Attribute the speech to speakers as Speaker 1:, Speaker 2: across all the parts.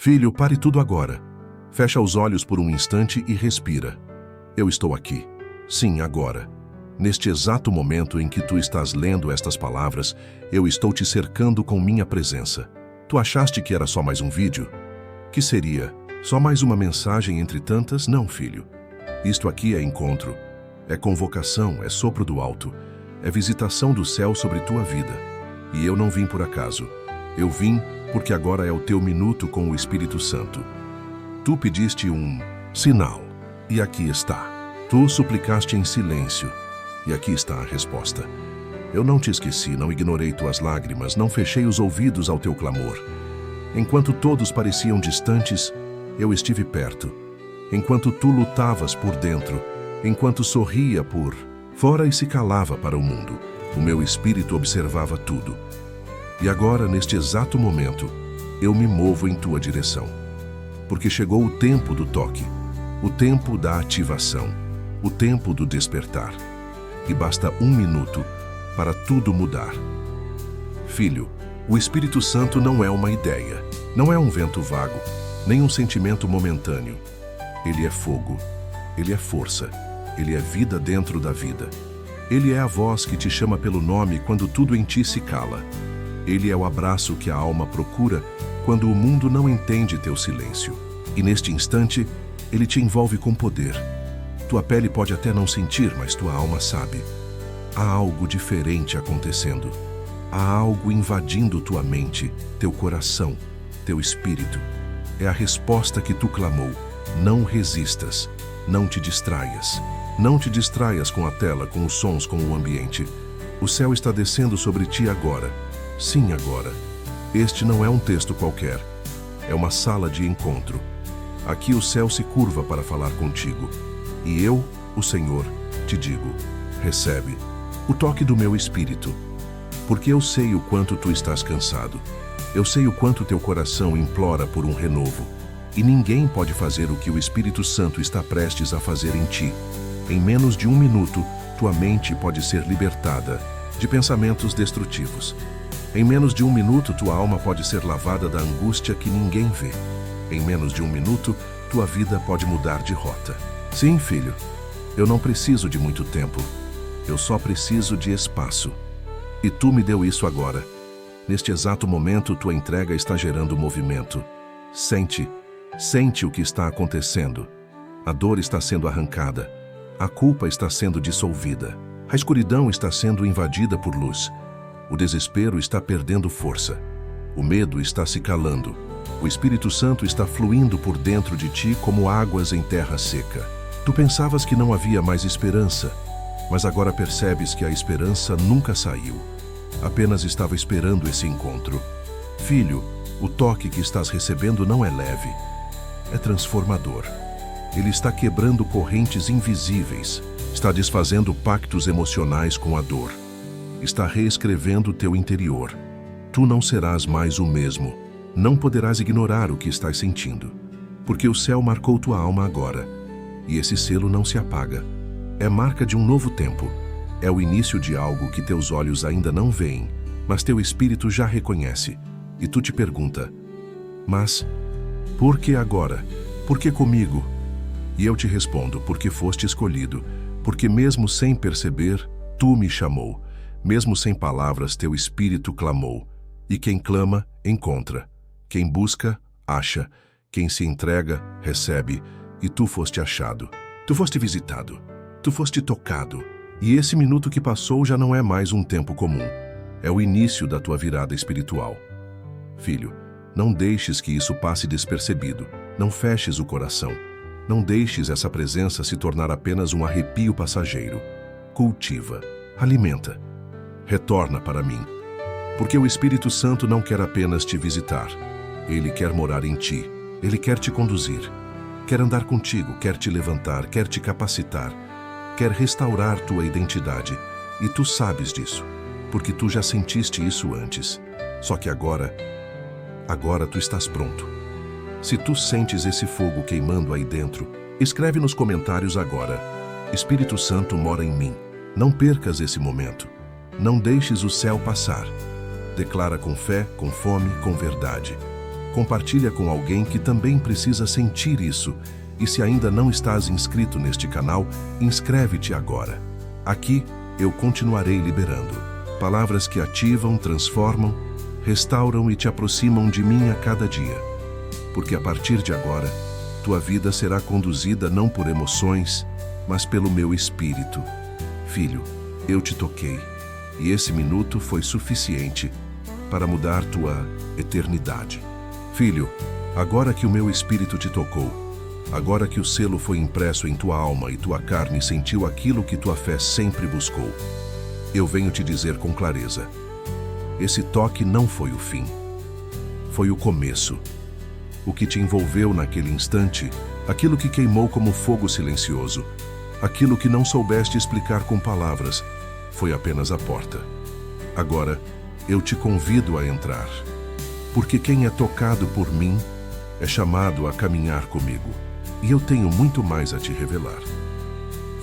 Speaker 1: Filho, pare tudo agora. Fecha os olhos por um instante e respira. Eu estou aqui. Sim, agora. Neste exato momento em que tu estás lendo estas palavras, eu estou te cercando com minha presença. Tu achaste que era só mais um vídeo? Que seria? Só mais uma mensagem entre tantas? Não, filho. Isto aqui é encontro. É convocação, é sopro do alto. É visitação do céu sobre tua vida. E eu não vim por acaso. Eu vim porque agora é o teu minuto com o Espírito Santo. Tu pediste um sinal, e aqui está. Tu suplicaste em silêncio, e aqui está a resposta. Eu não te esqueci, não ignorei tuas lágrimas, não fechei os ouvidos ao teu clamor. Enquanto todos pareciam distantes, eu estive perto. Enquanto tu lutavas por dentro, enquanto sorria por fora e se calava para o mundo, o meu espírito observava tudo. E agora, neste exato momento, eu me movo em tua direção. Porque chegou o tempo do toque, o tempo da ativação, o tempo do despertar. E basta um minuto para tudo mudar. Filho, o Espírito Santo não é uma ideia, não é um vento vago, nem um sentimento momentâneo. Ele é fogo, ele é força, ele é vida dentro da vida. Ele é a voz que te chama pelo nome quando tudo em ti se cala. Ele é o abraço que a alma procura quando o mundo não entende teu silêncio. E neste instante, ele te envolve com poder. Tua pele pode até não sentir, mas tua alma sabe. Há algo diferente acontecendo. Há algo invadindo tua mente, teu coração, teu espírito. É a resposta que tu clamou. Não resistas. Não te distraias. Não te distraias com a tela, com os sons, com o ambiente. O céu está descendo sobre ti agora. Sim, agora. Este não é um texto qualquer. É uma sala de encontro. Aqui o céu se curva para falar contigo. E eu, o Senhor, te digo, recebe o toque do meu espírito. Porque eu sei o quanto tu estás cansado. Eu sei o quanto teu coração implora por um renovo. E ninguém pode fazer o que o Espírito Santo está prestes a fazer em ti. Em menos de um minuto, tua mente pode ser libertada de pensamentos destrutivos. Em menos de um minuto, tua alma pode ser lavada da angústia que ninguém vê. Em menos de um minuto, tua vida pode mudar de rota. Sim, filho, eu não preciso de muito tempo. Eu só preciso de espaço. E tu me deu isso agora. Neste exato momento, tua entrega está gerando movimento. Sente o que está acontecendo. A dor está sendo arrancada. A culpa está sendo dissolvida. A escuridão está sendo invadida por luz. O desespero está perdendo força. O medo está se calando. O Espírito Santo está fluindo por dentro de ti como águas em terra seca. Tu pensavas que não havia mais esperança, mas agora percebes que a esperança nunca saiu. Apenas estava esperando esse encontro. Filho, o toque que estás recebendo não é leve. É transformador. Ele está quebrando correntes invisíveis. Está desfazendo pactos emocionais com a dor. Está reescrevendo teu interior. Tu não serás mais o mesmo. Não poderás ignorar o que estás sentindo. Porque o céu marcou tua alma agora. E esse selo não se apaga. É marca de um novo tempo. É o início de algo que teus olhos ainda não veem, mas teu espírito já reconhece. E tu te pergunta, mas por que agora? Por que comigo? E eu te respondo, porque foste escolhido, porque mesmo sem perceber, tu me chamou. Mesmo sem palavras, teu espírito clamou. E quem clama, encontra. Quem busca, acha. Quem se entrega, recebe. E tu foste achado. Tu foste visitado. Tu foste tocado. E esse minuto que passou já não é mais um tempo comum. É o início da tua virada espiritual. Filho, não deixes que isso passe despercebido. Não feches o coração. Não deixes essa presença se tornar apenas um arrepio passageiro. Cultiva. Alimenta. Retorna para mim. Porque o Espírito Santo não quer apenas te visitar. Ele quer morar em ti. Ele quer te conduzir. Quer andar contigo, quer te levantar, quer te capacitar. Quer restaurar tua identidade. E tu sabes disso. Porque tu já sentiste isso antes. Só que agora tu estás pronto. Se tu sentes esse fogo queimando aí dentro, escreve nos comentários agora. Espírito Santo mora em mim. Não percas esse momento. Não deixes o céu passar. Declara com fé, com fome, com verdade. Compartilha com alguém que também precisa sentir isso. E se ainda não estás inscrito neste canal, inscreve-te agora. Aqui eu continuarei liberando palavras que ativam, transformam, restauram e te aproximam de mim a cada dia. Porque a partir de agora, tua vida será conduzida não por emoções, mas pelo meu espírito. Filho, eu te toquei, e esse minuto foi suficiente para mudar tua eternidade. Filho, agora que o meu espírito te tocou, agora que o selo foi impresso em tua alma e tua carne sentiu aquilo que tua fé sempre buscou, eu venho te dizer com clareza: esse toque não foi o fim, foi o começo. O que te envolveu naquele instante, aquilo que queimou como fogo silencioso, aquilo que não soubeste explicar com palavras, foi apenas a porta. Agora, eu te convido a entrar, porque quem é tocado por mim é chamado a caminhar comigo, e eu tenho muito mais a te revelar.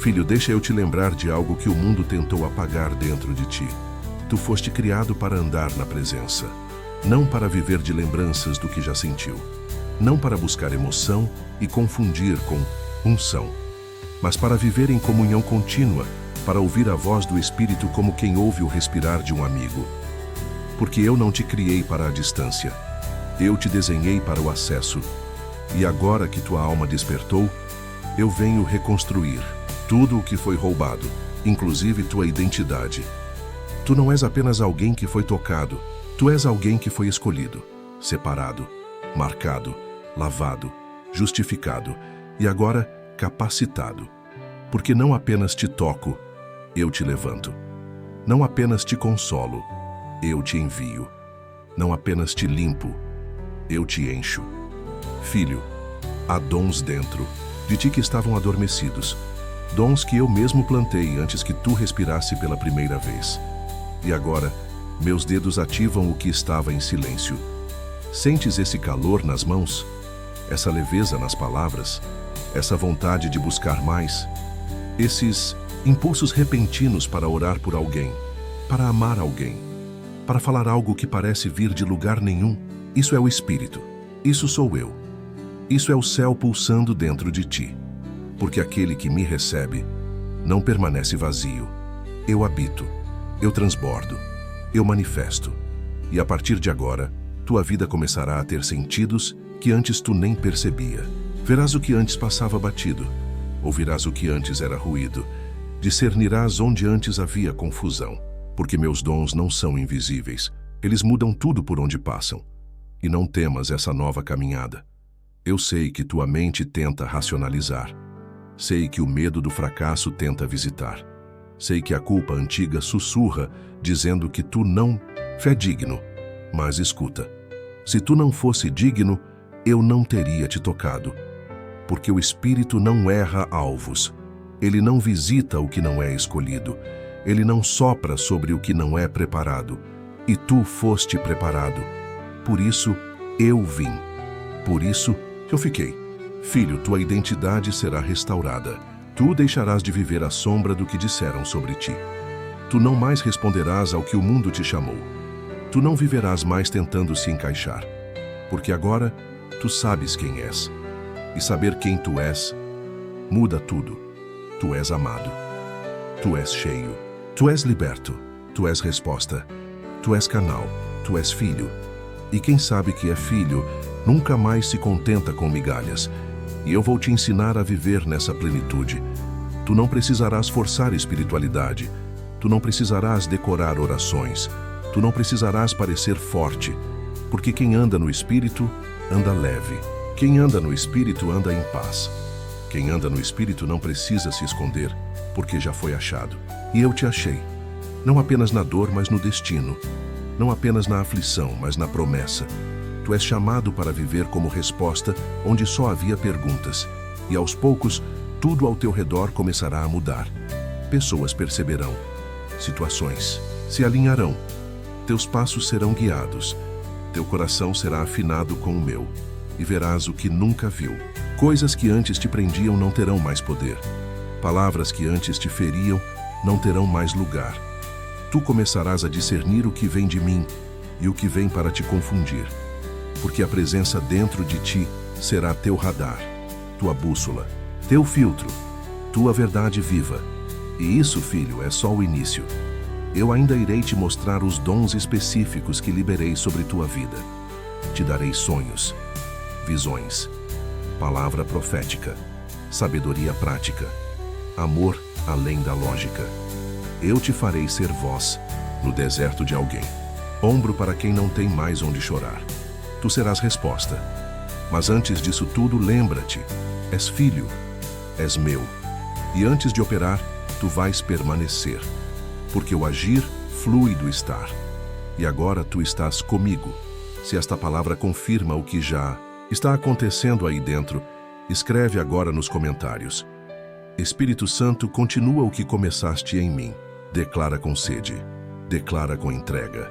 Speaker 1: Filho, deixa eu te lembrar de algo que o mundo tentou apagar dentro de ti. Tu foste criado para andar na presença, não para viver de lembranças do que já sentiu, não para buscar emoção e confundir com unção, mas para viver em comunhão contínua, para ouvir a voz do Espírito como quem ouve o respirar de um amigo. Porque eu não te criei para a distância, eu te desenhei para o acesso, e agora que tua alma despertou, eu venho reconstruir tudo o que foi roubado, inclusive tua identidade. Tu não és apenas alguém que foi tocado, tu és alguém que foi escolhido, separado, marcado, lavado, justificado e agora capacitado. Porque não apenas te toco, eu te levanto. Não apenas te consolo, eu te envio. Não apenas te limpo, eu te encho. Filho, há dons dentro de ti que estavam adormecidos, dons que eu mesmo plantei antes que tu respirasse pela primeira vez. E agora, meus dedos ativam o que estava em silêncio. Sentes esse calor nas mãos? Essa leveza nas palavras? Essa vontade de buscar mais? Esses impulsos repentinos para orar por alguém, para amar alguém, para falar algo que parece vir de lugar nenhum? Isso é o Espírito. Isso sou eu. Isso é o céu pulsando dentro de ti. Porque aquele que me recebe não permanece vazio. Eu habito, eu transbordo, eu manifesto. E a partir de agora, tua vida começará a ter sentidos que antes tu nem percebia. Verás o que antes passava batido, ouvirás o que antes era ruído, discernirás onde antes havia confusão. Porque meus dons não são invisíveis, eles mudam tudo por onde passam. E não temas essa nova caminhada. Eu sei que tua mente tenta racionalizar. Sei que o medo do fracasso tenta visitar. Sei que a culpa antiga sussurra, dizendo que tu não é digno. Mas escuta, se tu não fosse digno, eu não teria te tocado. Porque o Espírito não erra alvos. Ele não visita o que não é escolhido. Ele não sopra sobre o que não é preparado. E tu foste preparado. Por isso, eu vim. Por isso, eu fiquei. Filho, tua identidade será restaurada. Tu deixarás de viver à sombra do que disseram sobre ti. Tu não mais responderás ao que o mundo te chamou. Tu não viverás mais tentando se encaixar. Porque agora, tu sabes quem és. E saber quem tu és, muda tudo. Tu és amado. Tu és cheio. Tu és liberto. Tu és resposta. Tu és canal. Tu és filho. E quem sabe que é filho, nunca mais se contenta com migalhas. E eu vou te ensinar a viver nessa plenitude. Tu não precisarás forçar espiritualidade. Tu não precisarás decorar orações. Tu não precisarás parecer forte. Porque quem anda no Espírito, anda leve. Quem anda no Espírito, anda em paz. Quem anda no Espírito não precisa se esconder, porque já foi achado. E eu te achei. Não apenas na dor, mas no destino. Não apenas na aflição, mas na promessa. Tu és chamado para viver como resposta onde só havia perguntas. E aos poucos, tudo ao teu redor começará a mudar. Pessoas perceberão. Situações se alinharão. Teus passos serão guiados. Teu coração será afinado com o meu. E verás o que nunca viu. Coisas que antes te prendiam não terão mais poder. Palavras que antes te feriam não terão mais lugar. Tu começarás a discernir o que vem de mim e o que vem para te confundir. porque a presença dentro de ti será teu radar, tua bússola, teu filtro, tua verdade viva. E isso, filho, é só o início. Eu ainda irei te mostrar os dons específicos que liberei sobre tua vida. Te darei sonhos, visões, palavra profética, sabedoria prática, amor além da lógica. Eu te farei ser voz no deserto de alguém, ombro para quem não tem mais onde chorar. Tu serás resposta. Mas antes disso tudo, lembra-te, és filho, és meu. E antes de operar, tu vais permanecer, porque o agir flui do estar. E agora tu estás comigo. Se esta palavra confirma o que já está acontecendo aí dentro, escreve agora nos comentários. Espírito Santo, continua o que começaste em mim. Declara com sede, declara com entrega.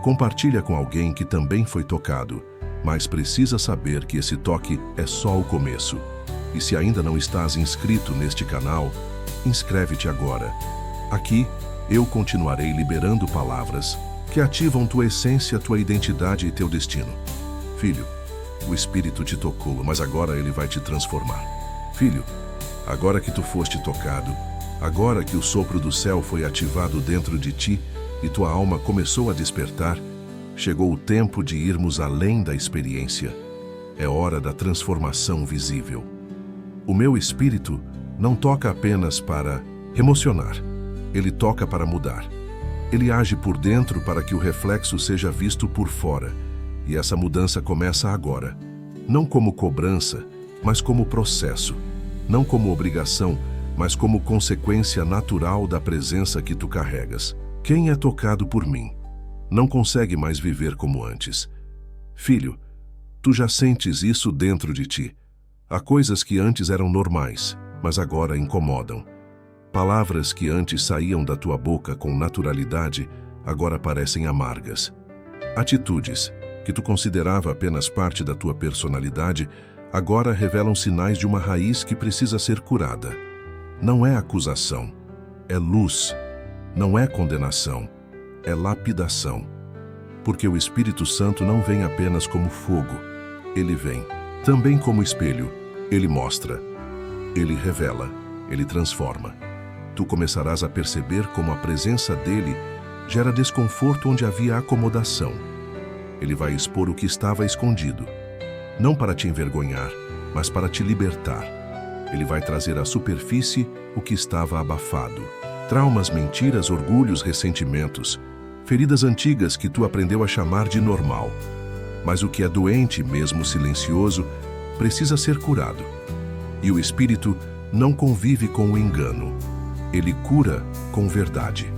Speaker 1: Compartilha com alguém que também foi tocado, mas precisa saber que esse toque é só o começo. E se ainda não estás inscrito neste canal, inscreve-te agora. Aqui, eu continuarei liberando palavras que ativam tua essência, tua identidade e teu destino. Filho, o Espírito te tocou, mas agora ele vai te transformar. Filho, agora que tu foste tocado, agora que o sopro do céu foi ativado dentro de ti e tua alma começou a despertar, chegou o tempo de irmos além da experiência. É hora da transformação visível. O meu Espírito não toca apenas para emocionar, ele toca para mudar. Ele age por dentro para que o reflexo seja visto por fora. E essa mudança começa agora. Não como cobrança, mas como processo. Não como obrigação, mas como consequência natural da presença que tu carregas. Quem é tocado por mim não consegue mais viver como antes. Filho, tu já sentes isso dentro de ti. Há coisas que antes eram normais, mas agora incomodam. Palavras que antes saíam da tua boca com naturalidade, agora parecem amargas. Atitudes que tu considerava apenas parte da tua personalidade, agora revelam sinais de uma raiz que precisa ser curada. Não é acusação, é luz. Não é condenação, é lapidação. Porque o Espírito Santo não vem apenas como fogo. Ele vem também como espelho. Ele mostra, ele revela, ele transforma. Tu começarás a perceber como a presença dele gera desconforto onde havia acomodação. Ele vai expor o que estava escondido, não para te envergonhar, mas para te libertar. Ele vai trazer à superfície o que estava abafado. Traumas, mentiras, orgulhos, ressentimentos, feridas antigas que tu aprendeu a chamar de normal. Mas o que é doente, mesmo silencioso, precisa ser curado. E o Espírito não convive com o engano. Ele cura com verdade.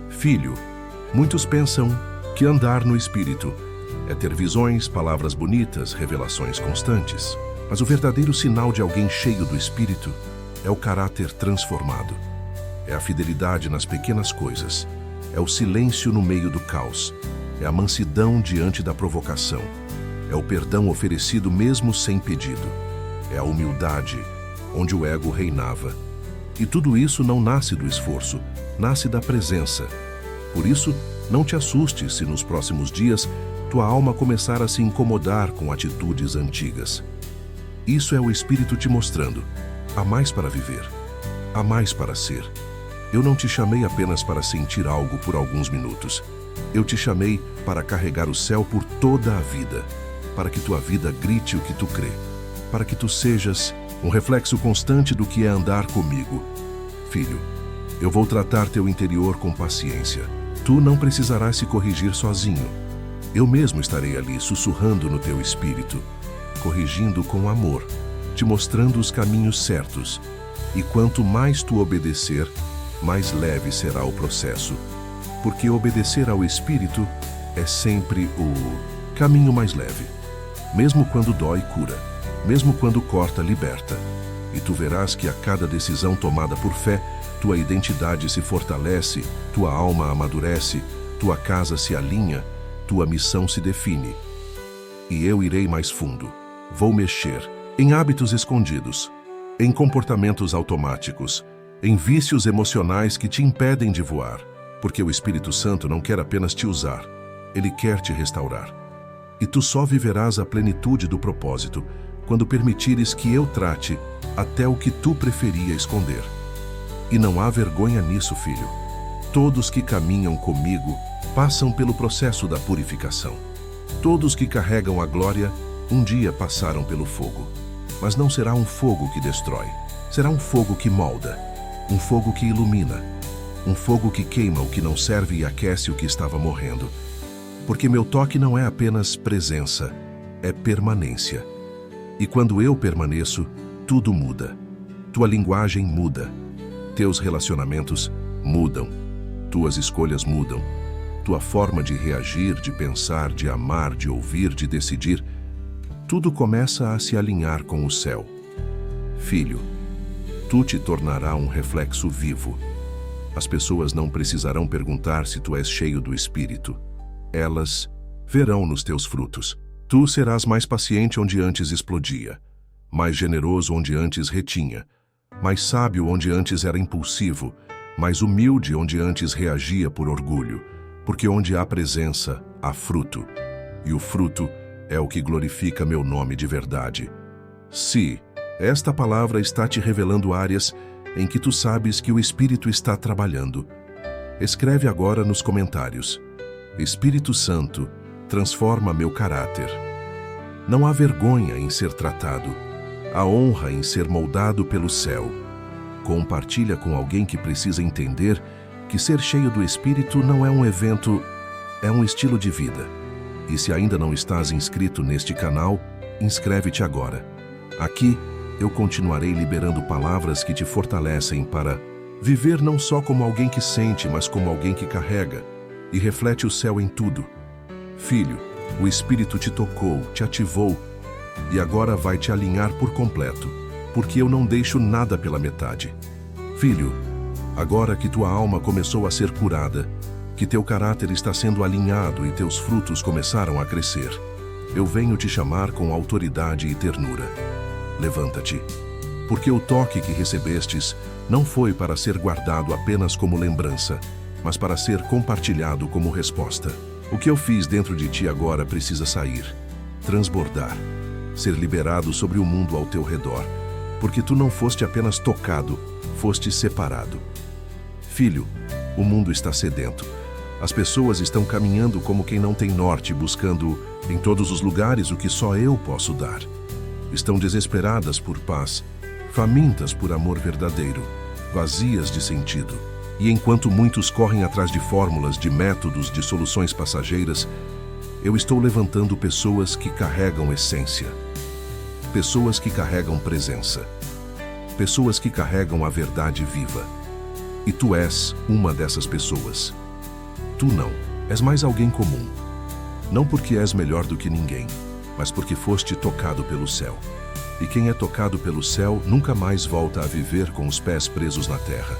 Speaker 1: Filho, muitos pensam que andar no Espírito é ter visões, palavras bonitas, revelações constantes. Mas o verdadeiro sinal de alguém cheio do Espírito é o caráter transformado. É a fidelidade nas pequenas coisas. É o silêncio no meio do caos. É a mansidão diante da provocação. É o perdão oferecido mesmo sem pedido. É a humildade onde o ego reinava. E tudo isso não nasce do esforço, nasce da presença. Por isso, não te assustes se nos próximos dias tua alma começar a se incomodar com atitudes antigas. Isso é o Espírito te mostrando. Há mais para viver. Há mais para ser. Eu não te chamei apenas para sentir algo por alguns minutos. Eu te chamei para carregar o céu por toda a vida, para que tua vida grite o que tu crê, para que tu sejas um reflexo constante do que é andar comigo. Filho, eu vou tratar teu interior com paciência. Tu não precisarás se corrigir sozinho. Eu mesmo estarei ali sussurrando no teu espírito, corrigindo com amor, te mostrando os caminhos certos. E quanto mais tu obedecer, mais leve será o processo. Porque obedecer ao Espírito é sempre o caminho mais leve. Mesmo quando dói, cura. Mesmo quando corta, liberta. E tu verás que a cada decisão tomada por fé, tua identidade se fortalece, tua alma amadurece, tua casa se alinha, tua missão se define. E eu irei mais fundo. Vou mexer em hábitos escondidos, em comportamentos automáticos, em vícios emocionais que te impedem de voar. Porque o Espírito Santo não quer apenas te usar, ele quer te restaurar. E tu só viverás a plenitude do propósito quando permitires que eu trate até o que tu preferia esconder. E não há vergonha nisso, filho. Todos que caminham comigo passam pelo processo da purificação. Todos que carregam a glória um dia passaram pelo fogo. Mas não será um fogo que destrói. Será um fogo que molda. Um fogo que ilumina. Um fogo que queima o que não serve e aquece o que estava morrendo. Porque meu toque não é apenas presença, é permanência. E quando eu permaneço, tudo muda. Tua linguagem muda. Teus relacionamentos mudam. Tuas escolhas mudam. Tua forma de reagir, de pensar, de amar, de ouvir, de decidir, tudo começa a se alinhar com o céu. Filho, tu te tornará um reflexo vivo. As pessoas não precisarão perguntar se tu és cheio do Espírito. Elas verão nos teus frutos. Tu serás mais paciente onde antes explodia, mais generoso onde antes retinha, mais sábio onde antes era impulsivo, mais humilde onde antes reagia por orgulho, porque onde há presença, há fruto, e o fruto é o que glorifica meu nome de verdade. Se esta palavra está te revelando áreas em que tu sabes que o Espírito está trabalhando, escreve agora nos comentários: Espírito Santo, transforma meu caráter. Não há vergonha em ser tratado, há honra em ser moldado pelo céu. Compartilha com alguém que precisa entender que ser cheio do Espírito não é um evento, é um estilo de vida. E se ainda não estás inscrito neste canal, inscreve-te agora. Aqui, eu continuarei liberando palavras que te fortalecem para viver não só como alguém que sente, mas como alguém que carrega e reflete o céu em tudo. Filho, o Espírito te tocou, te ativou e agora vai te alinhar por completo, porque eu não deixo nada pela metade. Filho, agora que tua alma começou a ser curada, que teu caráter está sendo alinhado e teus frutos começaram a crescer, eu venho te chamar com autoridade e ternura. Levanta-te, porque o toque que recebestes não foi para ser guardado apenas como lembrança, mas para ser compartilhado como resposta. O que eu fiz dentro de ti agora precisa sair, transbordar, ser liberado sobre o mundo ao teu redor, porque tu não foste apenas tocado, foste separado. Filho, o mundo está sedento. As pessoas estão caminhando como quem não tem norte, buscando em todos os lugares o que só eu posso dar. Estão desesperadas por paz, famintas por amor verdadeiro, vazias de sentido. E enquanto muitos correm atrás de fórmulas, de métodos, de soluções passageiras, eu estou levantando pessoas que carregam essência, pessoas que carregam presença, pessoas que carregam a verdade viva. E tu és uma dessas pessoas. Tu não, és mais alguém comum. Não porque és melhor do que ninguém, mas porque foste tocado pelo céu. E quem é tocado pelo céu nunca mais volta a viver com os pés presos na terra.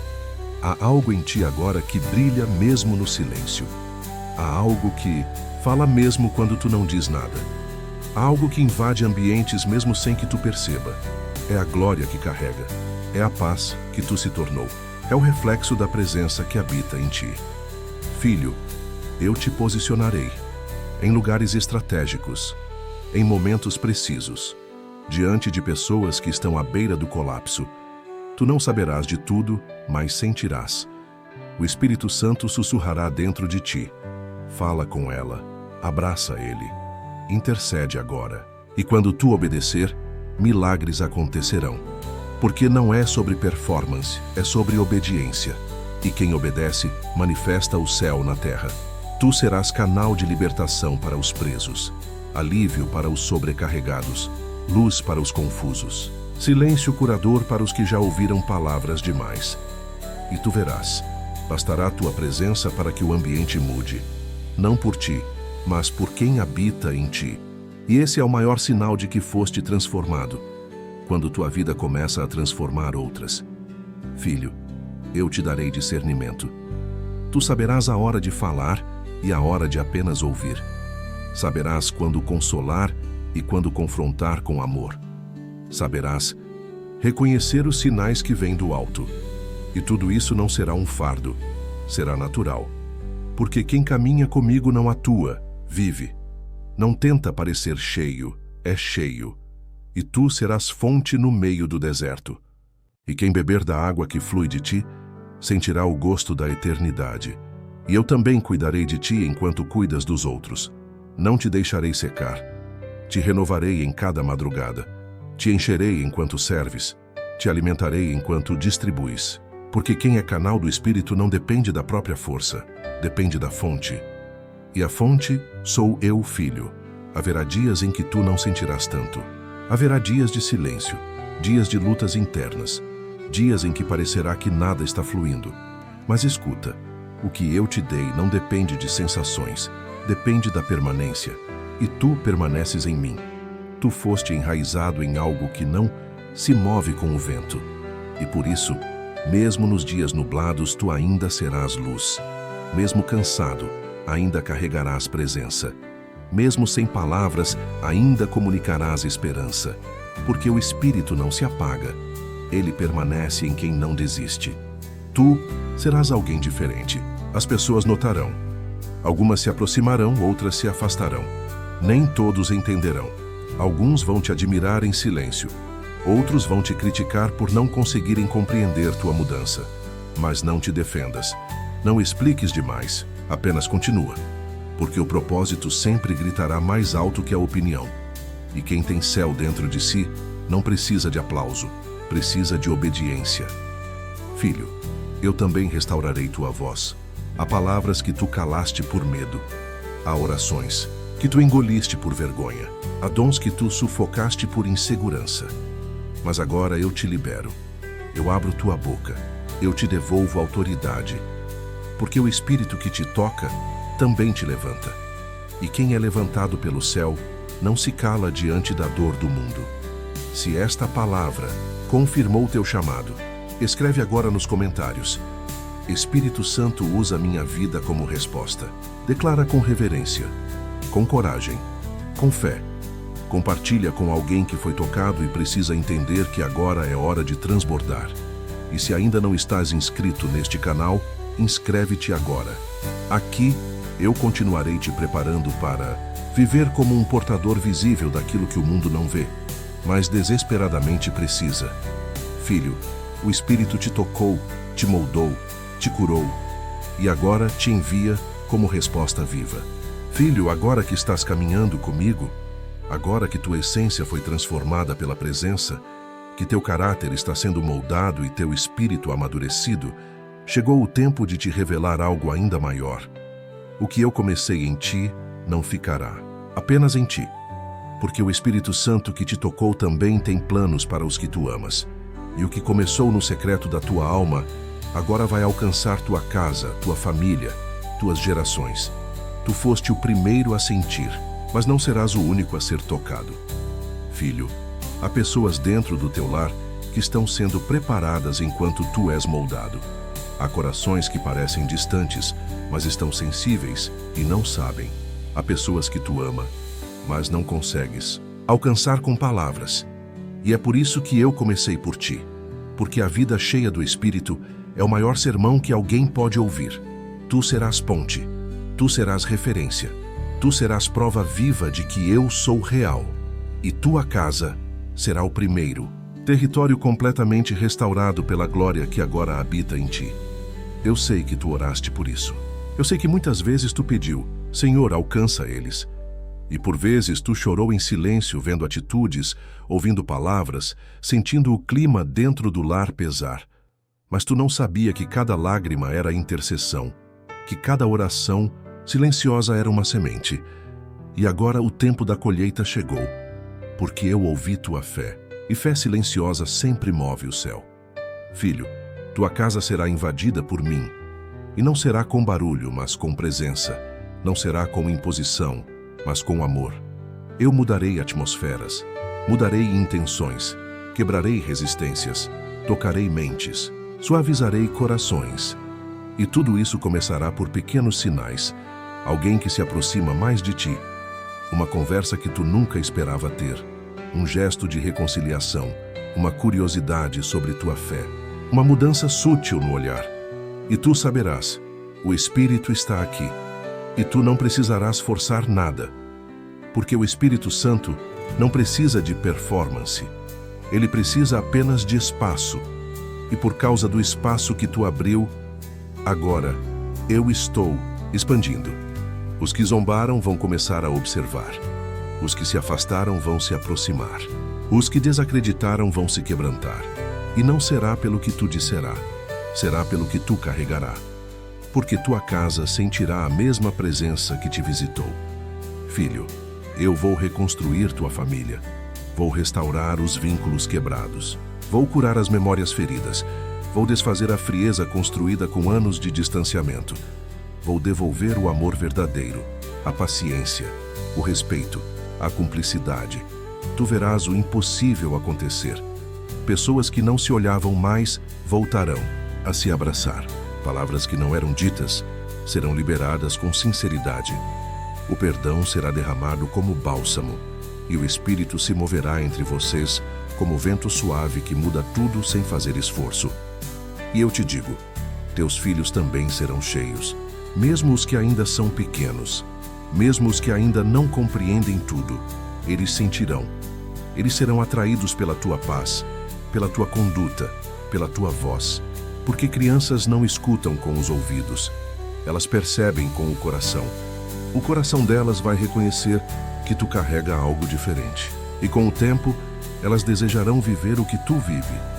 Speaker 1: Há algo em ti agora que brilha mesmo no silêncio. Há algo que fala mesmo quando tu não diz nada. Há algo que invade ambientes mesmo sem que tu perceba. É a glória que carrega. É a paz que tu se tornou. É o reflexo da presença que habita em ti. Filho, eu te posicionarei em lugares estratégicos, em momentos precisos, diante de pessoas que estão à beira do colapso. Tu não saberás de tudo, mas sentirás. O Espírito Santo sussurrará dentro de ti. Fala com ela, abraça ele, intercede agora. E quando tu obedecer, milagres acontecerão. Porque não é sobre performance, é sobre obediência. E quem obedece, manifesta o céu na terra. Tu serás canal de libertação para os presos, alívio para os sobrecarregados, luz para os confusos, silêncio curador para os que já ouviram palavras demais. E tu verás, bastará a tua presença para que o ambiente mude, não por ti, mas por quem habita em ti. E esse é o maior sinal de que foste transformado, quando tua vida começa a transformar outras. Filho, eu te darei discernimento. Tu saberás a hora de falar e a hora de apenas ouvir. Saberás quando consolar e quando confrontar com amor. Saberás reconhecer os sinais que vêm do alto. E tudo isso não será um fardo, será natural. Porque quem caminha comigo não atua, vive. Não tenta parecer cheio, é cheio. E tu serás fonte no meio do deserto. E quem beber da água que flui de ti, sentirá o gosto da eternidade. E eu também cuidarei de ti enquanto cuidas dos outros. Não te deixarei secar. Te renovarei em cada madrugada. Te encherei enquanto serves. Te alimentarei enquanto distribuis. Porque quem é canal do Espírito não depende da própria força, depende da fonte. E a fonte sou eu, Filho. Haverá dias em que tu não sentirás tanto. Haverá dias de silêncio, dias de lutas internas, dias em que parecerá que nada está fluindo. Mas escuta, o que eu te dei não depende de sensações, depende da permanência. E tu permaneces em mim. Tu foste enraizado em algo que não se move com o vento. E por isso, mesmo nos dias nublados, tu ainda serás luz. Mesmo cansado, ainda carregarás presença. Mesmo sem palavras, ainda comunicarás esperança. Porque o Espírito não se apaga. Ele permanece em quem não desiste. Tu serás alguém diferente. As pessoas notarão. Algumas se aproximarão, outras se afastarão. Nem todos entenderão. Alguns vão te admirar em silêncio. Outros vão te criticar por não conseguirem compreender tua mudança. Mas não te defendas. Não expliques demais. Apenas continua. Porque o propósito sempre gritará mais alto que a opinião. E quem tem céu dentro de si não precisa de aplauso, precisa de obediência. Filho, eu também restaurarei tua voz. Há palavras que tu calaste por medo. Há orações que tu engoliste por vergonha. Há dons que tu sufocaste por insegurança. Mas agora eu te libero. Eu abro tua boca. Eu te devolvo autoridade. Porque o Espírito que te toca também te levanta. E quem é levantado pelo céu não se cala diante da dor do mundo. Se esta palavra confirmou teu chamado, escreve agora nos comentários. Espírito Santo usa minha vida como resposta. Declara com reverência, com coragem, com fé. Compartilha com alguém que foi tocado e precisa entender que agora é hora de transbordar. E se ainda não estás inscrito neste canal, inscreve-te agora. Aqui, eu continuarei te preparando para viver como um portador visível daquilo que o mundo não vê, mas desesperadamente precisa. Filho, o Espírito te tocou, te moldou, te curou, e agora te envia como resposta viva. Filho, agora que estás caminhando comigo, agora que tua essência foi transformada pela presença, que teu caráter está sendo moldado e teu espírito amadurecido, chegou o tempo de te revelar algo ainda maior. O que eu comecei em ti não ficará, apenas em ti. Porque o Espírito Santo que te tocou também tem planos para os que tu amas. E o que começou no secreto da tua alma, agora vai alcançar tua casa, tua família, tuas gerações. Tu foste o primeiro a sentir, mas não serás o único a ser tocado. Filho, há pessoas dentro do teu lar que estão sendo preparadas enquanto tu és moldado. Há corações que parecem distantes, mas estão sensíveis e não sabem. Há pessoas que tu ama, mas não consegues alcançar com palavras. E é por isso que eu comecei por ti. Porque a vida cheia do Espírito é o maior sermão que alguém pode ouvir. Tu serás ponte. Tu serás referência. Tu serás prova viva de que eu sou real. E tua casa será o primeiro território completamente restaurado pela glória que agora habita em ti. Eu sei que tu oraste por isso. Eu sei que muitas vezes tu pediu, Senhor, alcança eles. E por vezes tu chorou em silêncio, vendo atitudes, ouvindo palavras, sentindo o clima dentro do lar pesar. Mas tu não sabia que cada lágrima era intercessão, que cada oração silenciosa era uma semente. E agora o tempo da colheita chegou, porque eu ouvi tua fé, e fé silenciosa sempre move o céu. Filho, tua casa será invadida por mim, e não será com barulho, mas com presença. Não será com imposição, mas com amor. Eu mudarei atmosferas, mudarei intenções, quebrarei resistências, tocarei mentes, suavizarei corações. E tudo isso começará por pequenos sinais, alguém que se aproxima mais de ti, uma conversa que tu nunca esperava ter, um gesto de reconciliação, uma curiosidade sobre tua fé, uma mudança sútil no olhar. E tu saberás, o Espírito está aqui, e tu não precisarás forçar nada. Porque o Espírito Santo não precisa de performance. Ele precisa apenas de espaço. E por causa do espaço que tu abriu, agora eu estou expandindo. Os que zombaram vão começar a observar. Os que se afastaram vão se aproximar. Os que desacreditaram vão se quebrantar. E não será pelo que tu disserá, será pelo que tu carregará. Porque tua casa sentirá a mesma presença que te visitou. Filho, eu vou reconstruir tua família. Vou restaurar os vínculos quebrados. Vou curar as memórias feridas. Vou desfazer a frieza construída com anos de distanciamento. Vou devolver o amor verdadeiro, a paciência, o respeito, a cumplicidade. Tu verás o impossível acontecer. Pessoas que não se olhavam mais voltarão a se abraçar. Palavras que não eram ditas serão liberadas com sinceridade. O perdão será derramado como bálsamo, e o Espírito se moverá entre vocês como vento suave que muda tudo sem fazer esforço. E eu te digo, teus filhos também serão cheios, mesmo os que ainda são pequenos, mesmo os que ainda não compreendem tudo, eles sentirão. Eles serão atraídos pela tua paz, pela tua conduta, pela tua voz, porque crianças não escutam com os ouvidos, elas percebem com o coração. O coração delas vai reconhecer que tu carrega algo diferente, e com o tempo, elas desejarão viver o que tu vive.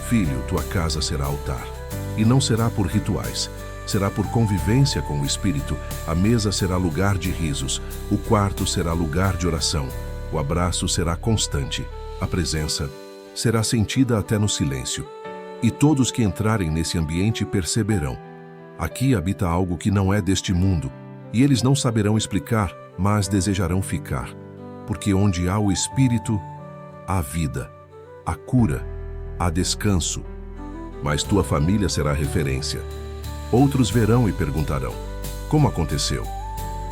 Speaker 1: Filho, tua casa será altar, e não será por rituais, será por convivência com o Espírito. A mesa será lugar de risos, o quarto será lugar de oração, o abraço será constante, a presença será sentida até no silêncio. E todos que entrarem nesse ambiente perceberão. Aqui habita algo que não é deste mundo, e eles não saberão explicar, mas desejarão ficar. Porque onde há o Espírito, há vida, há cura, há descanso. Mas tua família será referência. Outros verão e perguntarão, como aconteceu?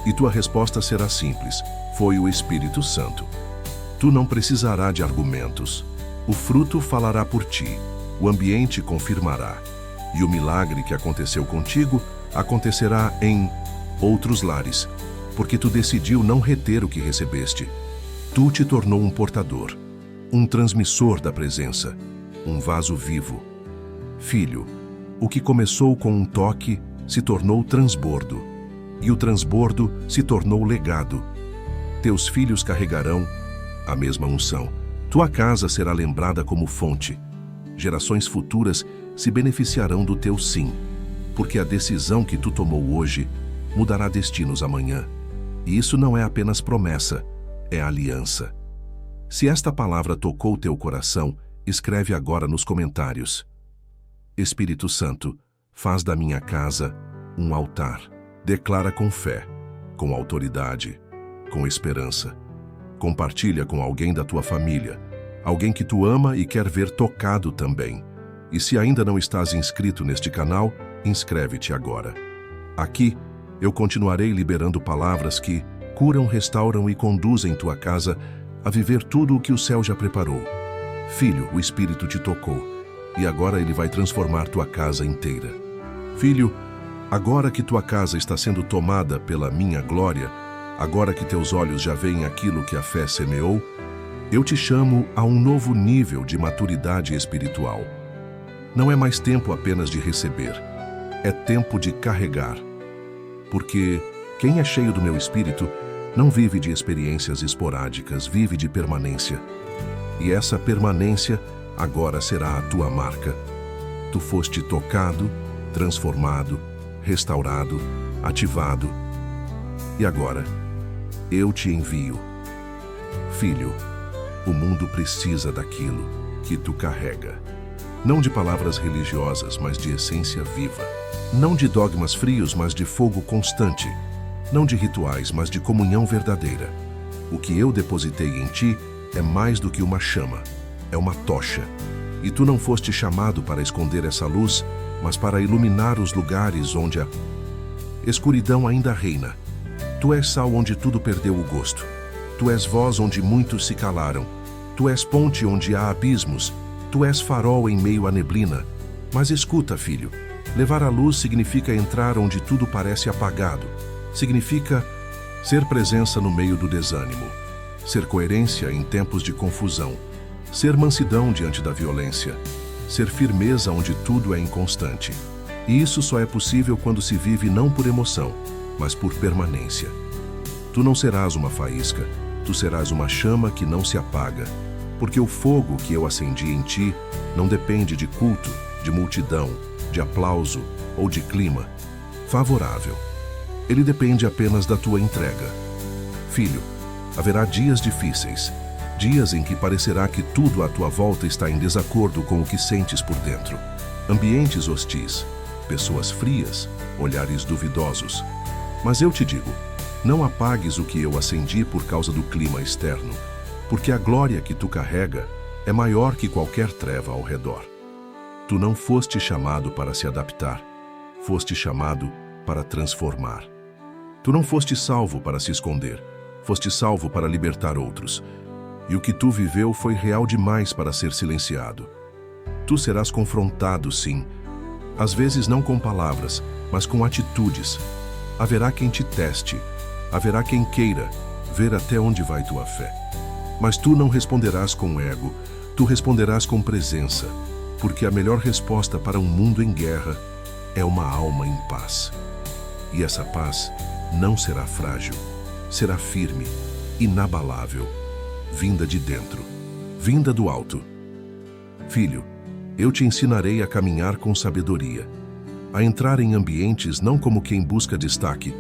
Speaker 1: E tua resposta será simples, foi o Espírito Santo. Tu não precisarás de argumentos. O fruto falará por ti, o ambiente confirmará. E o milagre que aconteceu contigo acontecerá em outros lares, porque tu decidiu não reter o que recebeste. Tu te tornou um portador, um transmissor da presença, um vaso vivo. Filho, o que começou com um toque se tornou transbordo, e o transbordo se tornou legado. Teus filhos carregarão a mesma unção. Tua casa será lembrada como fonte. Gerações futuras se beneficiarão do teu sim, porque a decisão que tu tomou hoje mudará destinos amanhã. E isso não é apenas promessa, é aliança. Se esta palavra tocou teu coração, escreve agora nos comentários. Espírito Santo, faz da minha casa um altar. Declara com fé, com autoridade, com esperança. Compartilha com alguém da tua família, alguém que tu ama e quer ver tocado também. E se ainda não estás inscrito neste canal, inscreve-te agora. Aqui, eu continuarei liberando palavras que curam, restauram e conduzem tua casa a viver tudo o que o céu já preparou. Filho, o Espírito te tocou, e agora ele vai transformar tua casa inteira. Filho, agora que tua casa está sendo tomada pela minha glória, agora que teus olhos já veem aquilo que a fé semeou, eu te chamo a um novo nível de maturidade espiritual. Não é mais tempo apenas de receber, é tempo de carregar. Porque quem é cheio do meu Espírito não vive de experiências esporádicas, vive de permanência. E essa permanência agora será a tua marca. Tu foste tocado, transformado, restaurado, ativado. E agora, eu te envio. Filho, o mundo precisa daquilo que tu carrega. Não de palavras religiosas, mas de essência viva. Não de dogmas frios, mas de fogo constante. Não de rituais, mas de comunhão verdadeira. O que eu depositei em ti é mais do que uma chama, é uma tocha. E tu não foste chamado para esconder essa luz, mas para iluminar os lugares onde a escuridão ainda reina. Tu és sal onde tudo perdeu o gosto. Tu és voz onde muitos se calaram. Tu és ponte onde há abismos. Tu és farol em meio à neblina. Mas escuta, filho, levar a luz significa entrar onde tudo parece apagado. Significa Ser presença no meio do desânimo. Ser coerência em tempos de confusão. Ser mansidão diante da violência. Ser firmeza onde tudo é inconstante. E isso só é possível quando se vive não por emoção, mas por permanência. Tu não serás uma faísca, tu serás uma chama que não se apaga, porque o fogo que eu acendi em ti não depende de culto, de multidão, de aplauso ou de clima favorável. Ele depende apenas da tua entrega. Filho, haverá dias difíceis, dias em que parecerá que tudo à tua volta está em desacordo com o que sentes por dentro. Ambientes hostis, pessoas frias, olhares duvidosos. Mas eu te digo, não apagues o que eu acendi por causa do clima externo, porque a glória que tu carrega é maior que qualquer treva ao redor. Tu não foste chamado para se adaptar, foste chamado para transformar. Tu não foste salvo para se esconder, foste salvo para libertar outros. E o que tu viveu foi real demais para ser silenciado. Tu serás confrontado, sim, às vezes não com palavras, mas com atitudes. Haverá quem te teste, haverá quem queira ver até onde vai tua fé. Mas tu não responderás com ego, tu responderás com presença, porque a melhor resposta para um mundo em guerra é uma alma em paz. E essa paz não será frágil, será firme, inabalável, vinda de dentro, vinda do alto. Filho, eu te ensinarei a caminhar com sabedoria, a entrar em ambientes não como quem busca destaque,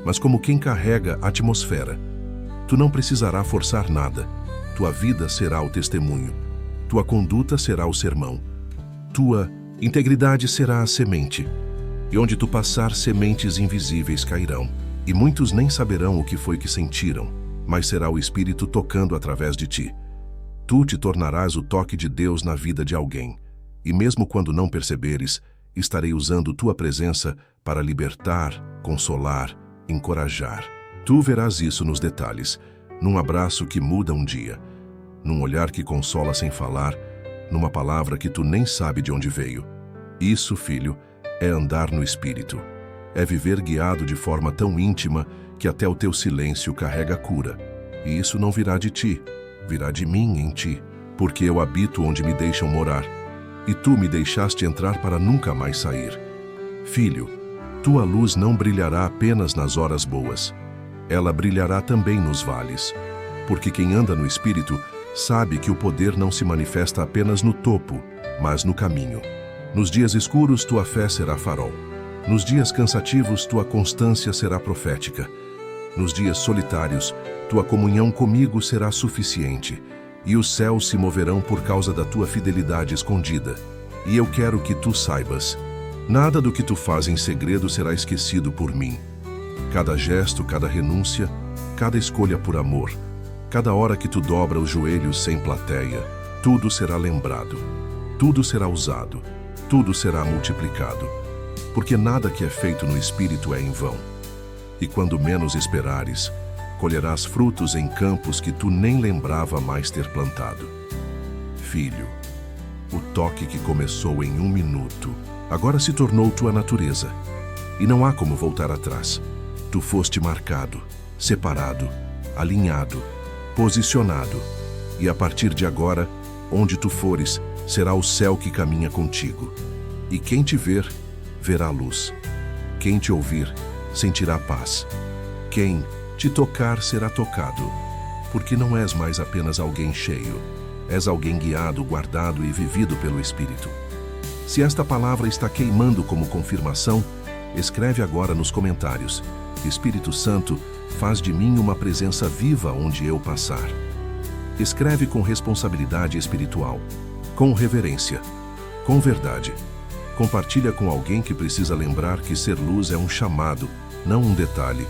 Speaker 1: mas como quem carrega a atmosfera. Tu não precisará forçar nada, tua vida será o testemunho, tua conduta será o sermão, tua integridade será a semente, e onde tu passar, sementes invisíveis cairão, e muitos nem saberão o que foi que sentiram, mas será o Espírito tocando através de ti. Tu te tornarás o toque de Deus na vida de alguém, e mesmo quando não perceberes, estarei usando tua presença para libertar, consolar, encorajar. Tu verás isso nos detalhes, num abraço que muda um dia, num olhar que consola sem falar, numa palavra que tu nem sabe de onde veio. Isso, filho, é andar no Espírito. É viver guiado de forma tão íntima que até o teu silêncio carrega cura. E isso não virá de ti, virá de mim em ti, porque eu habito onde me deixam morar, e tu me deixaste entrar para nunca mais sair. Filho, tua luz não brilhará apenas nas horas boas, ela brilhará também nos vales, porque quem anda no Espírito sabe que o poder não se manifesta apenas no topo, mas no caminho. Nos dias escuros, tua fé será farol. Nos dias cansativos, tua constância será profética. Nos dias solitários, tua comunhão comigo será suficiente, e os céus se moverão por causa da tua fidelidade escondida. E eu quero que tu saibas, nada do que tu faz em segredo será esquecido por mim. Cada gesto, cada renúncia, cada escolha por amor, cada hora que tu dobra os joelhos sem plateia, tudo será lembrado, tudo será usado, tudo será multiplicado, porque nada que é feito no Espírito é em vão. E quando menos esperares, colherás frutos em campos que tu nem lembrava mais ter plantado. Filho, o toque que começou em 1 minuto, agora se tornou tua natureza, e não há como voltar atrás. Tu foste marcado, separado, alinhado, posicionado, e a partir de agora, onde tu fores, será o céu que caminha contigo. E quem te ver, verá a luz. Quem te ouvir, sentirá paz. Quem te tocar será tocado, porque não és mais apenas alguém cheio, és alguém guiado, guardado e vivido pelo Espírito. Se esta palavra está queimando como confirmação, escreve agora nos comentários: Espírito Santo, faz de mim uma presença viva onde eu passar. Escreve com responsabilidade espiritual, com reverência, com verdade. Compartilha com alguém que precisa lembrar que ser luz é um chamado, não um detalhe.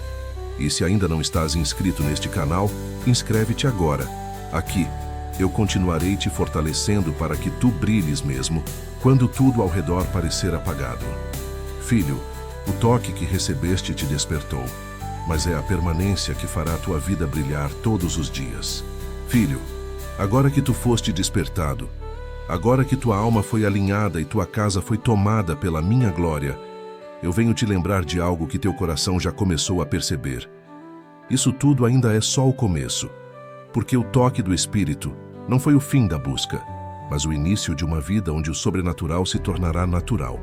Speaker 1: E se ainda não estás inscrito neste canal, inscreve-te agora. Aqui, eu continuarei te fortalecendo para que tu brilhes mesmo, quando tudo ao redor parecer apagado. Filho, o toque que recebeste te despertou, mas é a permanência que fará a tua vida brilhar todos os dias. Filho, agora que tu foste despertado, agora que tua alma foi alinhada e tua casa foi tomada pela minha glória, eu venho te lembrar de algo que teu coração já começou a perceber. Isso tudo ainda é só o começo, porque o toque do Espírito não foi o fim da busca, mas o início de uma vida onde o sobrenatural se tornará natural,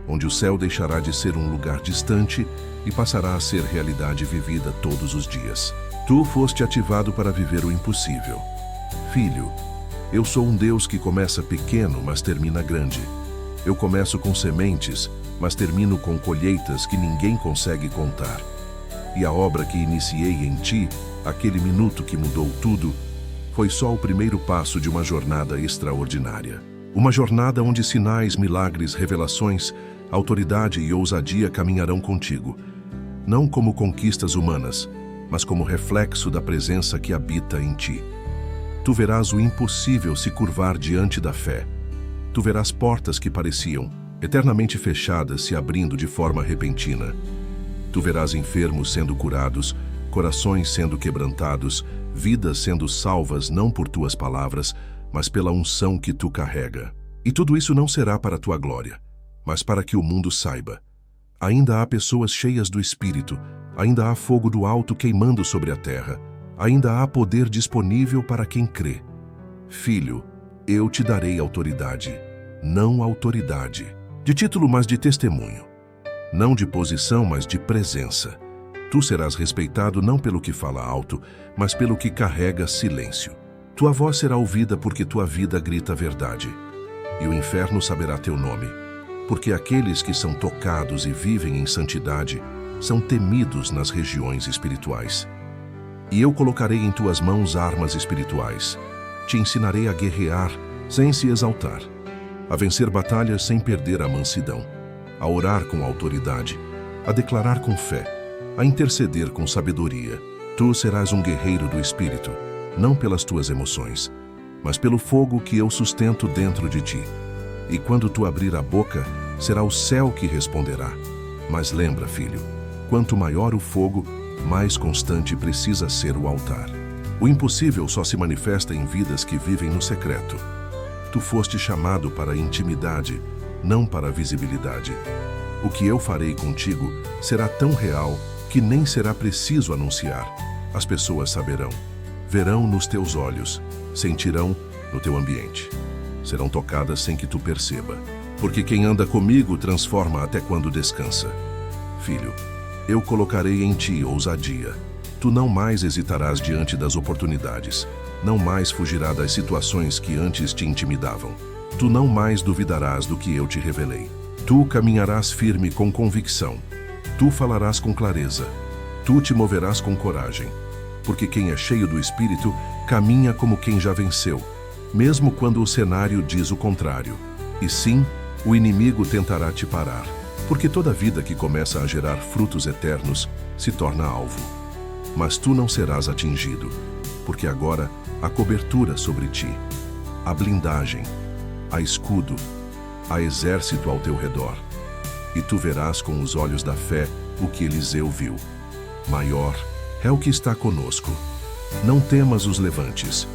Speaker 1: onde o céu deixará de ser um lugar distante e passará a ser realidade vivida todos os dias. Tu foste ativado para viver o impossível. Filho, eu sou um Deus que começa pequeno, mas termina grande. Eu começo com sementes, mas termino com colheitas que ninguém consegue contar. E a obra que iniciei em ti, aquele minuto que mudou tudo, foi só o primeiro passo de uma jornada extraordinária. Uma jornada onde sinais, milagres, revelações, autoridade e ousadia caminharão contigo. Não como conquistas humanas, mas como reflexo da presença que habita em ti. Tu verás o impossível se curvar diante da fé. Tu verás portas que pareciam eternamente fechadas se abrindo de forma repentina. Tu verás enfermos sendo curados, corações sendo quebrantados, vidas sendo salvas não por tuas palavras, mas pela unção que tu carrega. E tudo isso não será para a tua glória, mas para que o mundo saiba. Ainda há pessoas cheias do Espírito, ainda há fogo do alto queimando sobre a terra, ainda há poder disponível para quem crê. Filho, eu te darei autoridade, não autoridade, de título, mas de testemunho. Não de posição, mas de presença. Tu serás respeitado não pelo que fala alto, mas pelo que carrega silêncio. Tua voz será ouvida porque tua vida grita a verdade. E o inferno saberá teu nome, porque aqueles que são tocados e vivem em santidade são temidos nas regiões espirituais. E eu colocarei em tuas mãos armas espirituais. Te ensinarei a guerrear sem se exaltar, a vencer batalhas sem perder a mansidão, a orar com autoridade, a declarar com fé, a interceder com sabedoria. Tu serás um guerreiro do Espírito, não pelas tuas emoções, mas pelo fogo que eu sustento dentro de ti. E quando tu abrir a boca, será o céu que responderá. Mas lembra, filho, quanto maior o fogo, mais constante precisa ser o altar. O impossível só se manifesta em vidas que vivem no secreto. Tu foste chamado para a intimidade, não para a visibilidade. O que eu farei contigo será tão real que nem será preciso anunciar. As pessoas saberão, verão nos teus olhos, sentirão no teu ambiente. Serão tocadas sem que tu perceba, porque quem anda comigo transforma até quando descansa. Filho, eu colocarei em ti ousadia. Tu não mais hesitarás diante das oportunidades, não mais fugirás das situações que antes te intimidavam. Tu não mais duvidarás do que eu te revelei. Tu caminharás firme com convicção. Tu falarás com clareza. Tu te moverás com coragem. Porque quem é cheio do Espírito caminha como quem já venceu, mesmo quando o cenário diz o contrário. E sim, o inimigo tentará te parar, porque toda vida que começa a gerar frutos eternos se torna alvo. Mas tu não serás atingido, porque agora há cobertura sobre ti, há blindagem, há escudo, há exército ao teu redor. E tu verás com os olhos da fé o que Eliseu viu. Maior é o que está conosco. Não temas os levantes,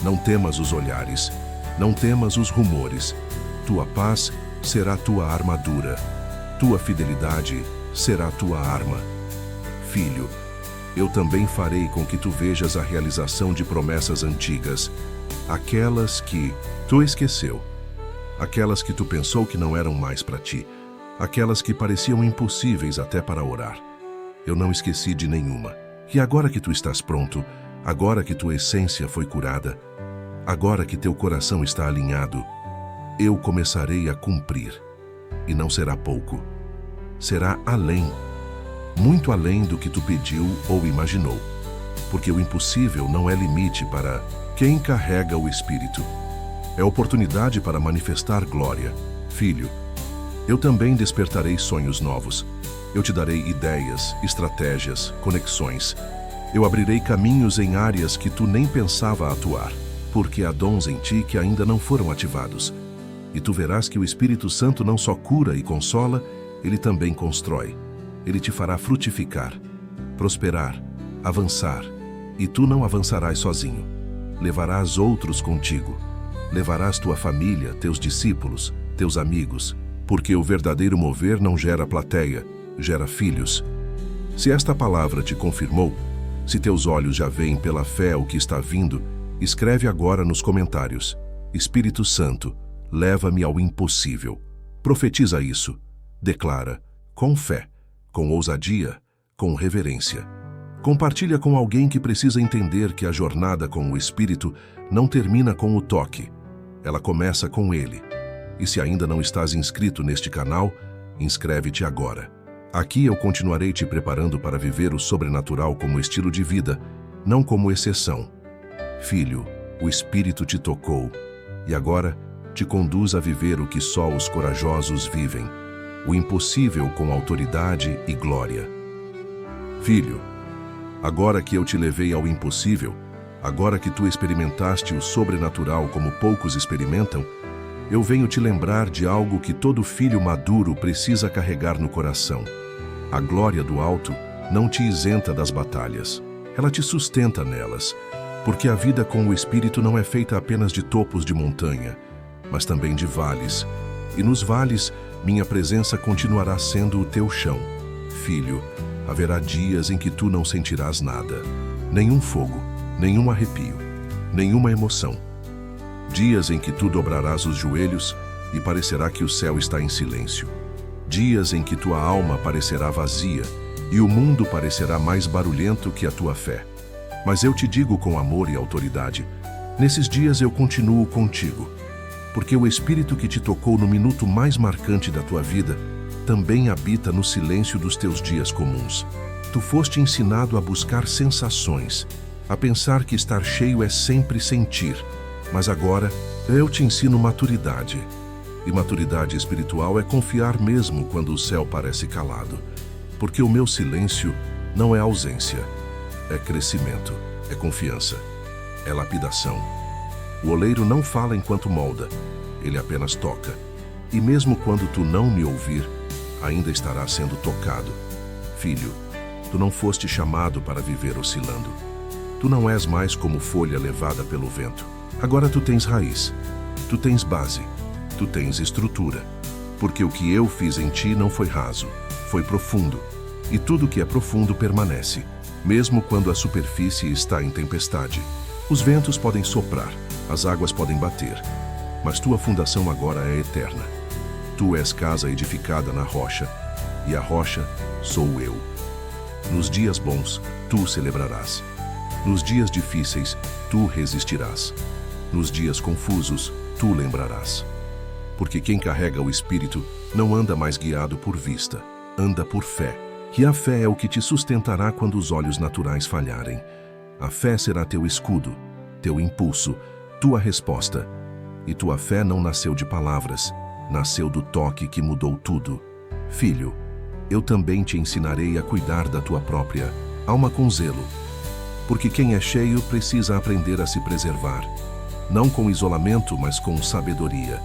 Speaker 1: não temas os olhares, não temas os rumores. Tua paz será tua armadura, tua fidelidade será tua arma. Filho, eu também farei com que tu vejas a realização de promessas antigas, aquelas que tu esqueceu, aquelas que tu pensou que não eram mais para ti, aquelas que pareciam impossíveis até para orar. Eu não esqueci de nenhuma. E agora que tu estás pronto, agora que tua essência foi curada, agora que teu coração está alinhado, eu começarei a cumprir. E não será pouco. Será além, muito além do que tu pediu ou imaginou. Porque o impossível não é limite para quem carrega o Espírito. É oportunidade para manifestar glória. Filho, eu também despertarei sonhos novos. Eu te darei ideias, estratégias, conexões. Eu abrirei caminhos em áreas que tu nem pensava atuar, porque há dons em ti que ainda não foram ativados. E tu verás que o Espírito Santo não só cura e consola, ele também constrói. Ele te fará frutificar, prosperar, avançar. E tu não avançarás sozinho. Levarás outros contigo. Levarás tua família, teus discípulos, teus amigos, porque o verdadeiro mover não gera plateia, gera filhos. Se esta palavra te confirmou, Se teus olhos já veem pela fé o que está vindo, escreve agora nos comentários: Espírito Santo, leva-me ao impossível. Profetiza isso. Declara, com fé, com ousadia, com reverência. Compartilha com alguém que precisa entender que a jornada com o Espírito não termina com o toque. Ela começa com ele. E se ainda não estás inscrito neste canal, inscreve-te agora. Aqui eu continuarei te preparando para viver o sobrenatural como estilo de vida, não como exceção. Filho, o Espírito te tocou e agora te conduz a viver o que só os corajosos vivem, o impossível com autoridade e glória. Filho, agora que eu te levei ao impossível, agora que tu experimentaste o sobrenatural como poucos experimentam, eu venho te lembrar de algo que todo filho maduro precisa carregar no coração. A glória do alto não te isenta das batalhas, ela te sustenta nelas, porque a vida com o Espírito não é feita apenas de topos de montanha, mas também de vales, e nos vales minha presença continuará sendo o teu chão. Filho, haverá dias em que tu não sentirás nada, nenhum fogo, nenhum arrepio, nenhuma emoção. Dias em que tu dobrarás os joelhos e parecerá que o céu está em silêncio. Dias em que tua alma parecerá vazia e o mundo parecerá mais barulhento que a tua fé. Mas eu te digo com amor e autoridade, nesses dias eu continuo contigo, porque o Espírito que te tocou no minuto mais marcante da tua vida também habita no silêncio dos teus dias comuns. Tu foste ensinado a buscar sensações, a pensar que estar cheio é sempre sentir, mas agora eu te ensino maturidade. E maturidade espiritual é confiar mesmo quando o céu parece calado. Porque o meu silêncio não é ausência, é crescimento, é confiança, é lapidação. O oleiro não fala enquanto molda, ele apenas toca. E mesmo quando tu não me ouvir, ainda estará sendo tocado. Filho, tu não foste chamado para viver oscilando. Tu não és mais como folha levada pelo vento. Agora tu tens raiz, tu tens base. Tu tens estrutura, porque o que eu fiz em ti não foi raso, foi profundo, e tudo que é profundo permanece, mesmo quando a superfície está em tempestade. Os ventos podem soprar, as águas podem bater, mas tua fundação agora é eterna. Tu és casa edificada na rocha, e a rocha sou eu. Nos dias bons, tu celebrarás. Nos dias difíceis, tu resistirás. Nos dias confusos, tu lembrarás. Porque quem carrega o Espírito não anda mais guiado por vista, anda por fé. E a fé é o que te sustentará quando os olhos naturais falharem. A fé será teu escudo, teu impulso, tua resposta. E tua fé não nasceu de palavras, nasceu do toque que mudou tudo. Filho, eu também te ensinarei a cuidar da tua própria alma com zelo. Porque quem é cheio precisa aprender a se preservar, não com isolamento, mas com sabedoria.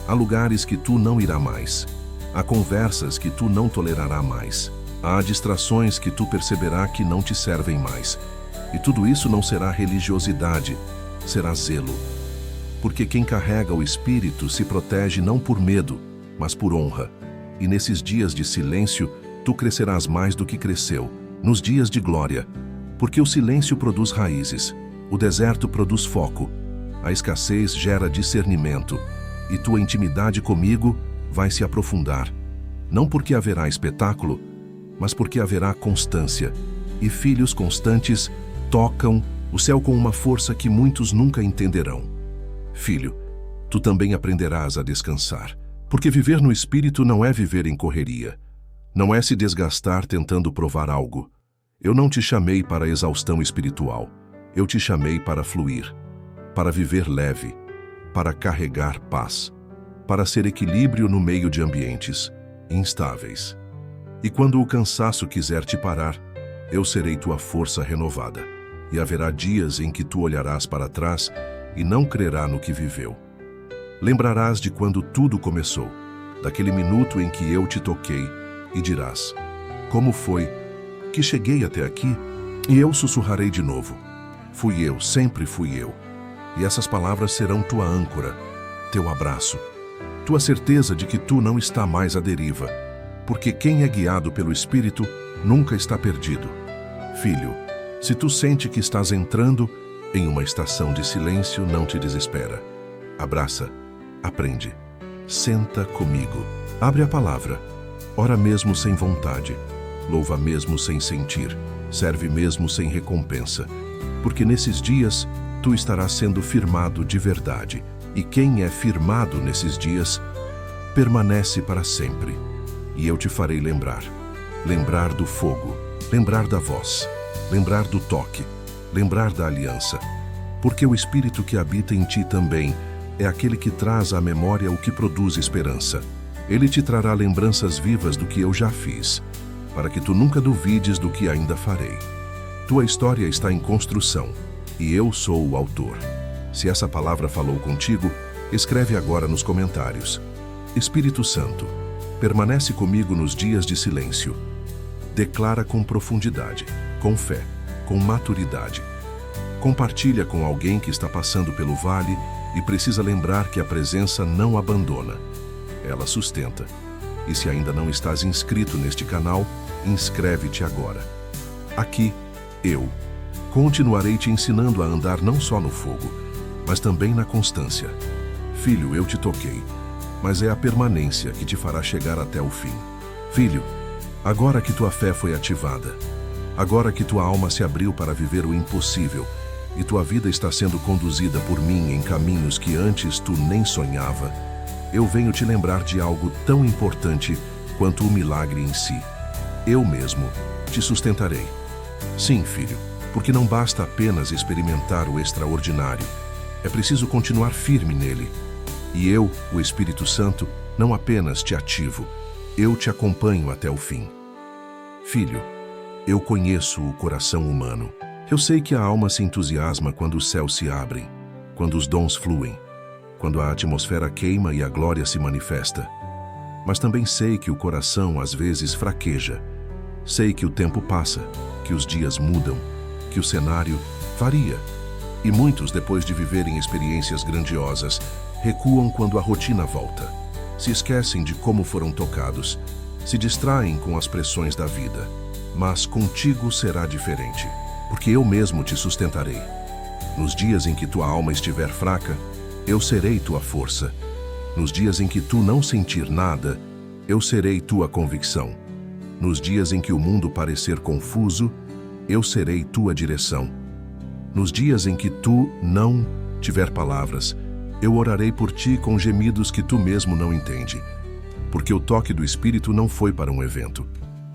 Speaker 1: Há lugares que tu não irá mais. Há conversas que tu não tolerará mais. Há distrações que tu perceberá que não te servem mais. E tudo isso não será religiosidade, será zelo. Porque quem carrega o Espírito se protege não por medo, mas por honra. E nesses dias de silêncio, tu crescerás mais do que cresceu, nos dias de glória. Porque o silêncio produz raízes, o deserto produz foco, a escassez gera discernimento. E tua intimidade comigo vai se aprofundar, não porque haverá espetáculo, mas porque haverá constância. E filhos constantes tocam o céu com uma força que muitos nunca entenderão. Filho, tu também aprenderás a descansar, porque viver no Espírito não é viver em correria, não é se desgastar tentando provar algo. Eu não te chamei para exaustão espiritual, eu te chamei para fluir, para viver leve, para carregar paz, para ser equilíbrio no meio de ambientes instáveis. E quando o cansaço quiser te parar, eu serei tua força renovada, e haverá dias em que tu olharás para trás e não crerá no que viveu. Lembrarás de quando tudo começou, daquele minuto em que eu te toquei, e dirás: como foi que cheguei até aqui? E eu sussurrarei de novo: fui eu, sempre fui eu. E essas palavras serão tua âncora, teu abraço, tua certeza de que tu não está mais à deriva, porque quem é guiado pelo Espírito nunca está perdido. Filho, Se tu sente que estás entrando em uma estação de silêncio, não te desespera. Abraça, aprende, senta comigo, abre a palavra, ora mesmo sem vontade, louva mesmo sem sentir, serve mesmo sem recompensa, porque nesses dias tu estarás sendo firmado de verdade, e quem é firmado nesses dias permanece para sempre. E eu te farei lembrar do fogo, lembrar da voz, lembrar do toque, lembrar da aliança, porque o Espírito que habita em ti também é aquele que traz à memória o que produz esperança. Ele te trará lembranças vivas do que eu já fiz, para que tu nunca duvides do que ainda farei. Tua história está em construção, e eu sou o autor. Se essa palavra falou contigo, escreve agora nos comentários. Espírito Santo, permanece comigo nos dias de silêncio. Declara com profundidade, com fé, com maturidade. Compartilha com alguém que está passando pelo vale e precisa lembrar que a presença não abandona. Ela sustenta. E se ainda não estás inscrito neste canal, inscreve-te agora. Aqui, eu continuarei te ensinando a andar não só no fogo, mas também na constância. Filho, eu te toquei, mas é a permanência que te fará chegar até o fim. Filho, agora que tua fé foi ativada, agora que tua alma se abriu para viver o impossível, e tua vida está sendo conduzida por mim em caminhos que antes tu nem sonhava, eu venho te lembrar de algo tão importante quanto o milagre em si. Eu mesmo te sustentarei. Sim, filho, porque não basta apenas experimentar o extraordinário, é preciso continuar firme nele. E eu, o Espírito Santo, não apenas te ativo, eu te acompanho até o fim. Filho, eu conheço o coração humano. Eu sei que a alma se entusiasma quando os céus se abrem, quando os dons fluem, quando a atmosfera queima e a glória se manifesta. Mas também sei que o coração às vezes fraqueja. Sei que o tempo passa, que os dias mudam, que o cenário varia. E muitos, depois de viverem experiências grandiosas, recuam quando a rotina volta. Se esquecem de como foram tocados, se distraem com as pressões da vida. Mas contigo será diferente, porque eu mesmo te sustentarei. Nos dias em que tua alma estiver fraca, eu serei tua força. Nos dias em que tu não sentir nada, eu serei tua convicção. Nos dias em que o mundo parecer confuso, eu serei tua direção. Nos dias em que tu não tiver palavras, eu orarei por ti com gemidos que tu mesmo não entende. Porque o toque do Espírito não foi para um evento,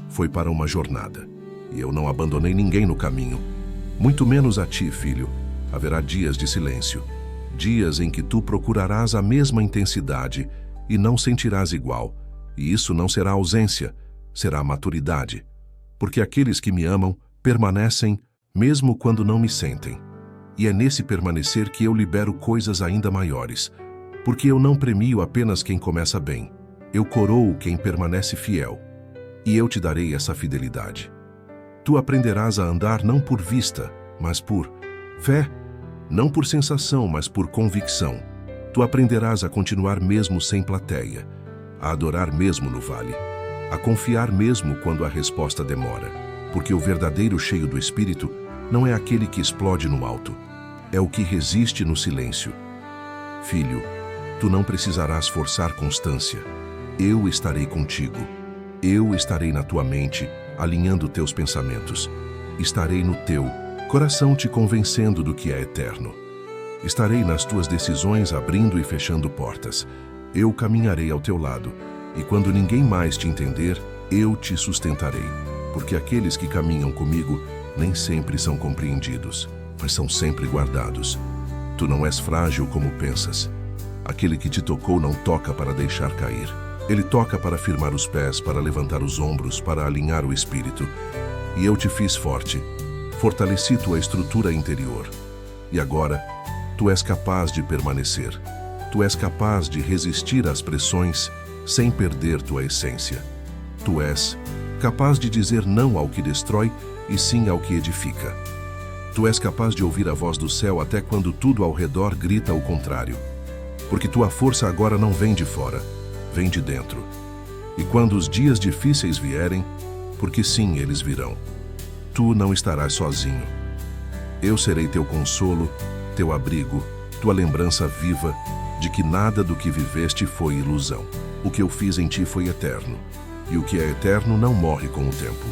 Speaker 1: foi para uma jornada. E eu não abandonei ninguém no caminho. Muito menos a ti, filho. Haverá dias de silêncio. Dias em que tu procurarás a mesma intensidade e não sentirás igual. E isso não será ausência, será maturidade. Porque aqueles que me amam permanecem mesmo quando não me sentem. E é nesse permanecer que eu libero coisas ainda maiores. Porque eu não premio apenas quem começa bem. Eu coroo quem permanece fiel. E eu te darei essa fidelidade. Tu aprenderás a andar não por vista, mas por fé. Não por sensação, mas por convicção. Tu aprenderás a continuar mesmo sem plateia, a adorar mesmo no vale, a confiar mesmo quando a resposta demora. Porque o verdadeiro cheio do Espírito não é aquele que explode no alto, é o que resiste no silêncio. Filho, tu não precisarás forçar constância. Eu estarei contigo. Eu estarei na tua mente, alinhando teus pensamentos. Estarei no teu coração te convencendo do que é eterno. Estarei nas tuas decisões abrindo e fechando portas. Eu caminharei ao teu lado, e quando ninguém mais te entender, eu te sustentarei. Porque aqueles que caminham comigo nem sempre são compreendidos, mas são sempre guardados. Tu não és frágil como pensas. Aquele que te tocou não toca para deixar cair. Ele toca para firmar os pés, para levantar os ombros, para alinhar o espírito. E eu te fiz forte. Fortaleci tua estrutura interior. E agora, tu és capaz de permanecer. Tu és capaz de resistir às pressões sem perder tua essência. Tu és capaz de dizer não ao que destrói e sim ao que edifica. Tu és capaz de ouvir a voz do céu até quando tudo ao redor grita o contrário. Porque tua força agora não vem de fora, vem de dentro. E quando os dias difíceis vierem, porque sim, eles virão, tu não estarás sozinho. Eu serei teu consolo, teu abrigo, tua lembrança viva de que nada do que viveste foi ilusão. O que eu fiz em ti foi eterno, e o que é eterno não morre com o tempo.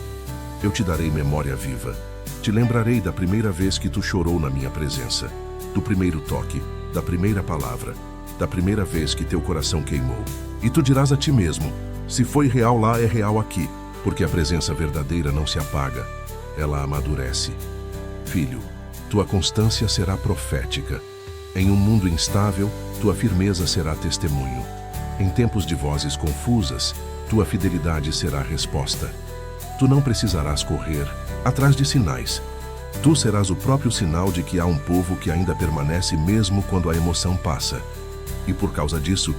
Speaker 1: Eu te darei memória viva. Te lembrarei da primeira vez que tu chorou na minha presença, do primeiro toque, da primeira palavra, da primeira vez que teu coração queimou. E tu dirás a ti mesmo: se foi real lá, é real aqui, porque a presença verdadeira não se apaga, ela amadurece. Filho, tua constância será profética. Em um mundo instável, tua firmeza será testemunho. Em tempos de vozes confusas, tua fidelidade será resposta. Tu não precisarás correr atrás de sinais. Tu serás o próprio sinal de que há um povo que ainda permanece mesmo quando a emoção passa. E por causa disso,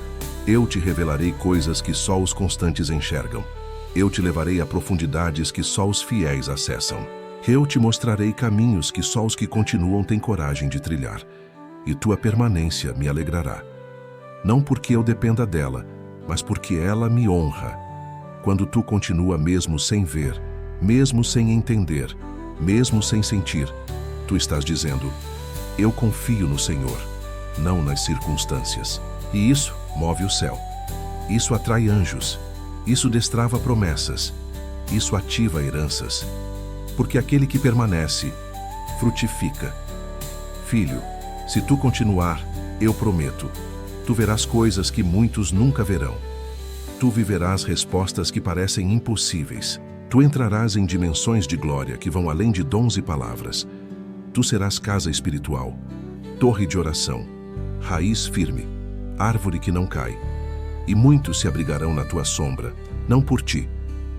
Speaker 1: eu te revelarei coisas que só os constantes enxergam. Eu te levarei a profundidades que só os fiéis acessam. Eu te mostrarei caminhos que só os que continuam têm coragem de trilhar. E tua permanência me alegrará. Não porque eu dependa dela, mas porque ela me honra. Quando tu continua mesmo sem ver, mesmo sem entender, mesmo sem sentir, tu estás dizendo: eu confio no Senhor, não nas circunstâncias. E isso move o céu. Isso atrai anjos. Isso destrava promessas. Isso ativa heranças. Porque aquele que permanece, frutifica. Filho, se tu continuar, eu prometo, tu verás coisas que muitos nunca verão. Tu viverás respostas que parecem impossíveis. Tu entrarás em dimensões de glória que vão além de dons e palavras. Tu serás casa espiritual, torre de oração, raiz firme, árvore que não cai. E muitos se abrigarão na tua sombra, não por ti,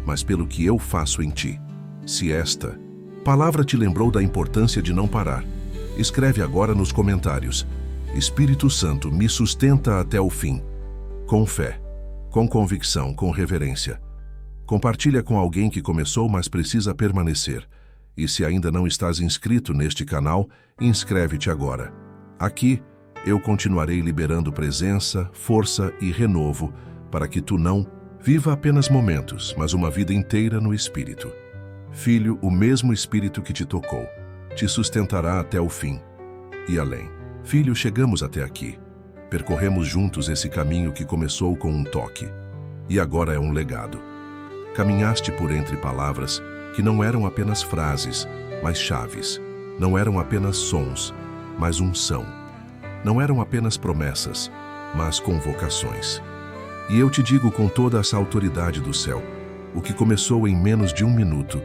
Speaker 1: mas pelo que eu faço em ti. Se esta palavra te lembrou da importância de não parar, escreve agora nos comentários: Espírito Santo me sustenta até o fim. Com fé, com convicção, com reverência. Compartilha com alguém que começou, mas precisa permanecer. E se ainda não estás inscrito neste canal, inscreve-te agora. Aqui, eu continuarei liberando presença, força e renovo para que tu não viva apenas momentos, mas uma vida inteira no Espírito. Filho, o mesmo Espírito que te tocou, te sustentará até o fim e além. Filho, chegamos até aqui. Percorremos juntos esse caminho que começou com um toque e agora é um legado. Caminhaste por entre palavras que não eram apenas frases, mas chaves. Não eram apenas sons, mas unção. Não eram apenas promessas, mas convocações. E eu te digo com toda essa autoridade do céu, o que começou em menos de um minuto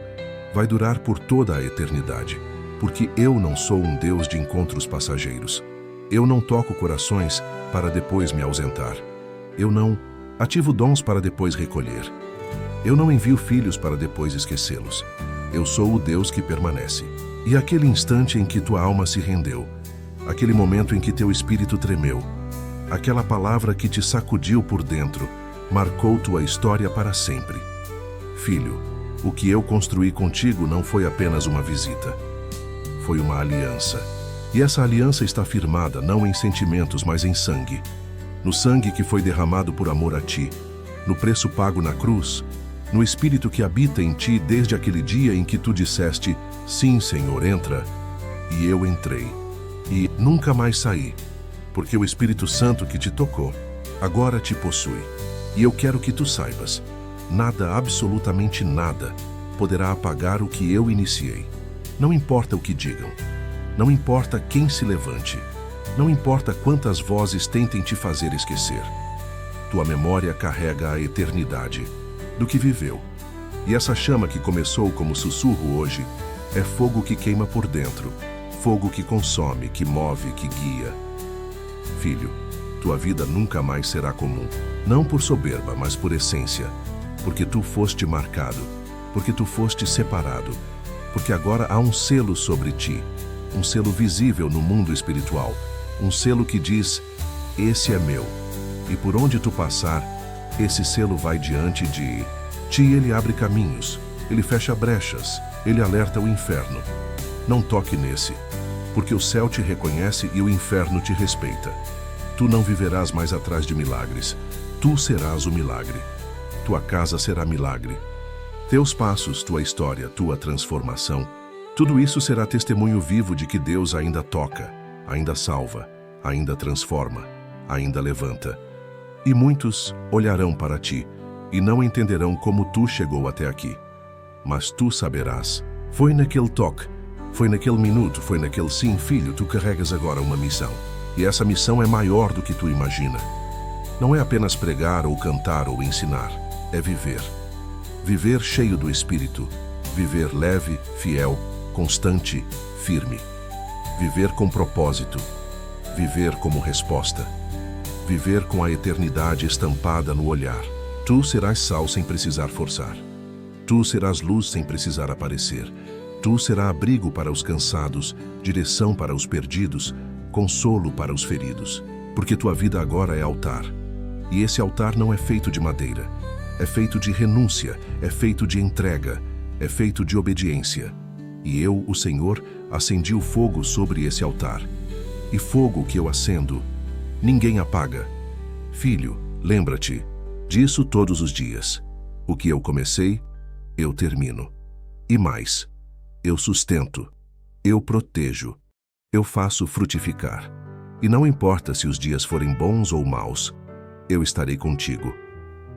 Speaker 1: vai durar por toda a eternidade, porque eu não sou um Deus de encontros passageiros. Eu não toco corações para depois me ausentar. Eu não ativo dons para depois recolher. Eu não envio filhos para depois esquecê-los. Eu sou o Deus que permanece. E aquele instante em que tua alma se rendeu, aquele momento em que teu espírito tremeu, aquela palavra que te sacudiu por dentro, marcou tua história para sempre. Filho, o que eu construí contigo não foi apenas uma visita. Foi uma aliança. E essa aliança está firmada não em sentimentos, mas em sangue. No sangue que foi derramado por amor a ti, no preço pago na cruz, no Espírito que habita em ti desde aquele dia em que tu disseste: sim, Senhor, entra. E eu entrei. E nunca mais saí, porque o Espírito Santo que te tocou agora te possui. E eu quero que tu saibas, nada, absolutamente nada, poderá apagar o que eu iniciei. Não importa o que digam, não importa quem se levante, não importa quantas vozes tentem te fazer esquecer. Tua memória carrega a eternidade do que viveu. E essa chama que começou como sussurro hoje é fogo que queima por dentro, fogo que consome, que move, que guia. Filho, tua vida nunca mais será comum, não por soberba, mas por essência, porque tu foste marcado, porque tu foste separado, porque agora há um selo sobre ti, um selo visível no mundo espiritual, um selo que diz: esse é meu. E por onde tu passar, esse selo vai diante de ti. Ele abre caminhos, ele fecha brechas, ele alerta o inferno. Não toque nesse, porque o céu te reconhece e o inferno te respeita. Tu não viverás mais atrás de milagres, tu serás o milagre. Tua casa será milagre. Teus passos, tua história, tua transformação Tudo isso será testemunho vivo de que Deus ainda toca, ainda salva, ainda transforma, ainda levanta. E muitos olharão para ti e não entenderão como tu chegou até aqui. Mas tu saberás. Foi naquele toque, foi naquele minuto, foi naquele sim, filho, tu carregas agora uma missão. E essa missão é maior do que tu imagina. Não é apenas pregar ou cantar ou ensinar, é viver. Viver cheio do Espírito. Viver leve, fiel, constante, firme. Viver com propósito. Viver como resposta. Viver com a eternidade estampada no olhar. Tu serás sal sem precisar forçar. Tu serás luz sem precisar aparecer. Tu serás abrigo para os cansados, direção para os perdidos, consolo para os feridos. Porque tua vida agora é altar. E esse altar não é feito de madeira. É feito de renúncia, é feito de entrega, é feito de obediência. E eu, o Senhor, acendi o fogo sobre esse altar. E fogo que eu acendo, ninguém apaga. Filho, lembra-te disso todos os dias. O que eu comecei, eu termino. E mais, eu sustento, eu protejo, eu faço frutificar. E não importa se os dias forem bons ou maus, eu estarei contigo.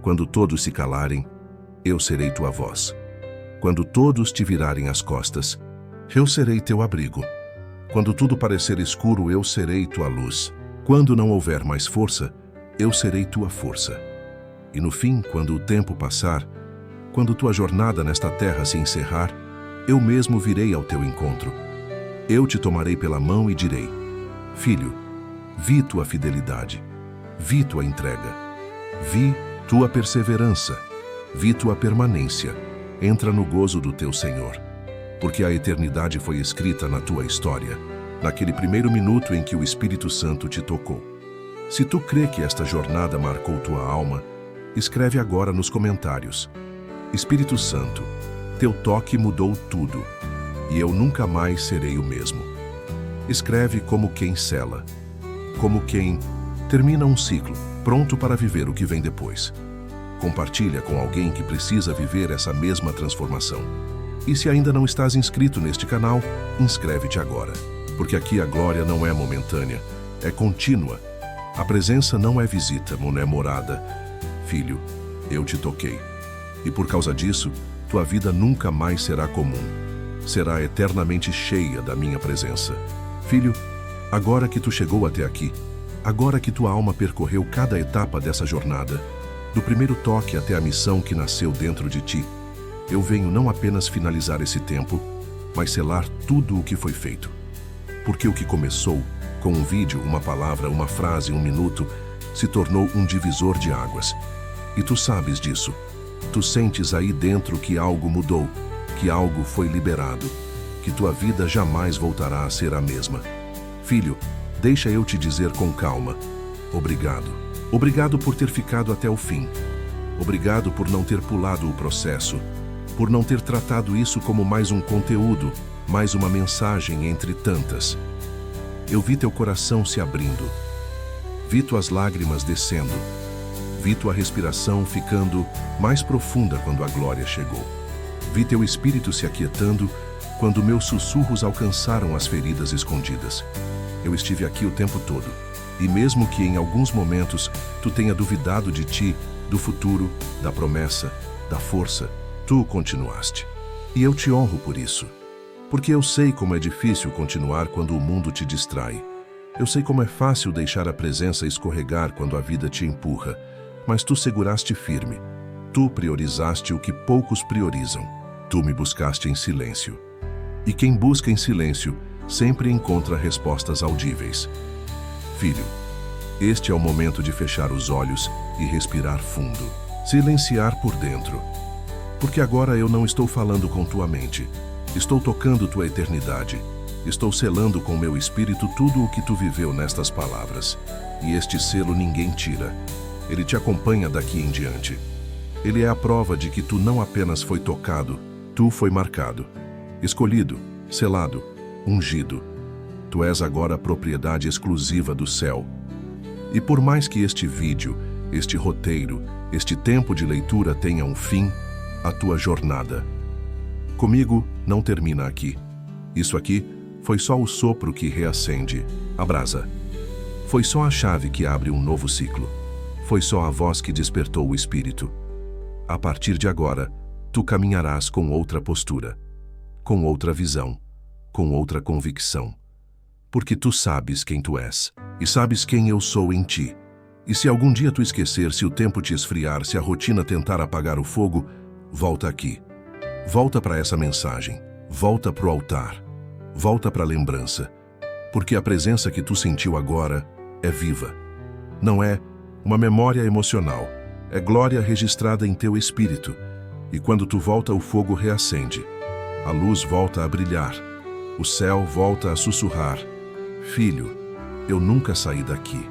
Speaker 1: Quando todos se calarem, eu serei tua voz. Quando todos te virarem as costas, eu serei teu abrigo. Quando tudo parecer escuro, eu serei tua luz. Quando não houver mais força, eu serei tua força. E no fim, quando o tempo passar, quando tua jornada nesta terra se encerrar, eu mesmo virei ao teu encontro. Eu te tomarei pela mão e direi: Filho, vi tua fidelidade, vi tua entrega, vi tua perseverança, vi tua permanência. Entra no gozo do teu Senhor, porque a eternidade foi escrita na tua história, naquele primeiro minuto em que o Espírito Santo te tocou. Se tu crê que esta jornada marcou tua alma, escreve agora nos comentários: Espírito Santo, teu toque mudou tudo, e eu nunca mais serei o mesmo. Escreve como quem sela, como quem termina um ciclo, pronto para viver o que vem depois. Compartilha com alguém que precisa viver essa mesma transformação. E se ainda não estás inscrito neste canal, inscreve-te agora, porque aqui a glória não é momentânea, é contínua. A presença não é visita, não é morada. Filho, eu te toquei. E por causa disso, tua vida nunca mais será comum. Será eternamente cheia da minha presença. Filho, agora que tu chegou até aqui, agora que tua alma percorreu cada etapa dessa jornada, do primeiro toque até a missão que nasceu dentro de ti, eu venho não apenas finalizar esse tempo, mas selar tudo o que foi feito. Porque o que começou, com um vídeo, uma palavra, uma frase, um minuto, se tornou um divisor de águas. E tu sabes disso. Tu sentes aí dentro que algo mudou, que algo foi liberado, que tua vida jamais voltará a ser a mesma. Filho, deixa eu te dizer com calma: obrigado. Obrigado por ter ficado até o fim. Obrigado por não ter pulado o processo, por não ter tratado isso como mais um conteúdo, mais uma mensagem entre tantas. Eu vi teu coração se abrindo, vi tuas lágrimas descendo, vi tua respiração ficando mais profunda quando a glória chegou. Vi teu espírito se aquietando quando meus sussurros alcançaram as feridas escondidas. Eu estive aqui o tempo todo, e mesmo que em alguns momentos tu tenha duvidado de ti, do futuro, da promessa, da força, tu continuaste. E eu te honro por isso, porque eu sei como é difícil continuar quando o mundo te distrai. Eu sei como é fácil deixar a presença escorregar quando a vida te empurra, mas tu seguraste firme. Tu priorizaste o que poucos priorizam. Tu me buscaste em silêncio. E quem busca em silêncio sempre encontra respostas audíveis. Filho, este é o momento de fechar os olhos e respirar fundo. Silenciar por dentro. Porque agora eu não estou falando com tua mente. Estou tocando tua eternidade. Estou selando com meu espírito tudo o que tu viveu nestas palavras. E este selo ninguém tira. Ele te acompanha daqui em diante. Ele é a prova de que tu não apenas foi tocado, tu foi marcado, escolhido, selado, ungido. Tu és agora a propriedade exclusiva do céu. E por mais que este vídeo, este roteiro, este tempo de leitura tenha um fim, a tua jornada comigo não termina aqui. Isso aqui foi só o sopro que reacende a brasa. Foi só a chave que abre um novo ciclo. Foi só a voz que despertou o espírito. A partir de agora, tu caminharás com outra postura, com outra visão, com outra convicção. Porque tu sabes quem tu és, e sabes quem eu sou em ti. E se algum dia tu esquecer, se o tempo te esfriar, se a rotina tentar apagar o fogo, volta aqui. Volta para essa mensagem, volta para o altar, volta para a lembrança. Porque a presença que tu sentiu agora é viva. Não é uma memória emocional, é glória registrada em teu espírito. E quando tu volta, o fogo reacende. A luz volta a brilhar. O céu volta a sussurrar. Filho, eu nunca saí daqui.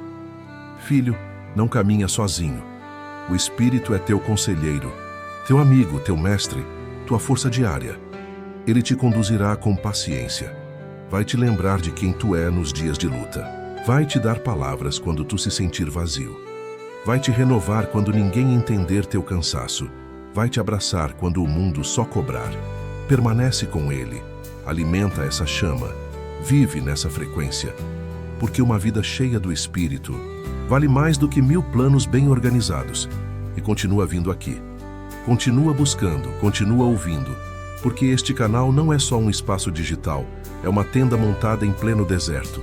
Speaker 1: Filho, não caminha sozinho. O Espírito é teu conselheiro, teu amigo, teu mestre, tua força diária. Ele te conduzirá com paciência. Vai te lembrar de quem tu é nos dias de luta. Vai te dar palavras quando tu se sentir vazio. Vai te renovar quando ninguém entender teu cansaço. Vai te abraçar quando o mundo só cobrar. Permanece com ele. Alimenta essa chama. Vive nessa frequência. Porque uma vida cheia do Espírito vale mais do que 1000 planos bem organizados. E continua vindo aqui. Continua buscando, continua ouvindo. Porque este canal não é só um espaço digital, é uma tenda montada em pleno deserto.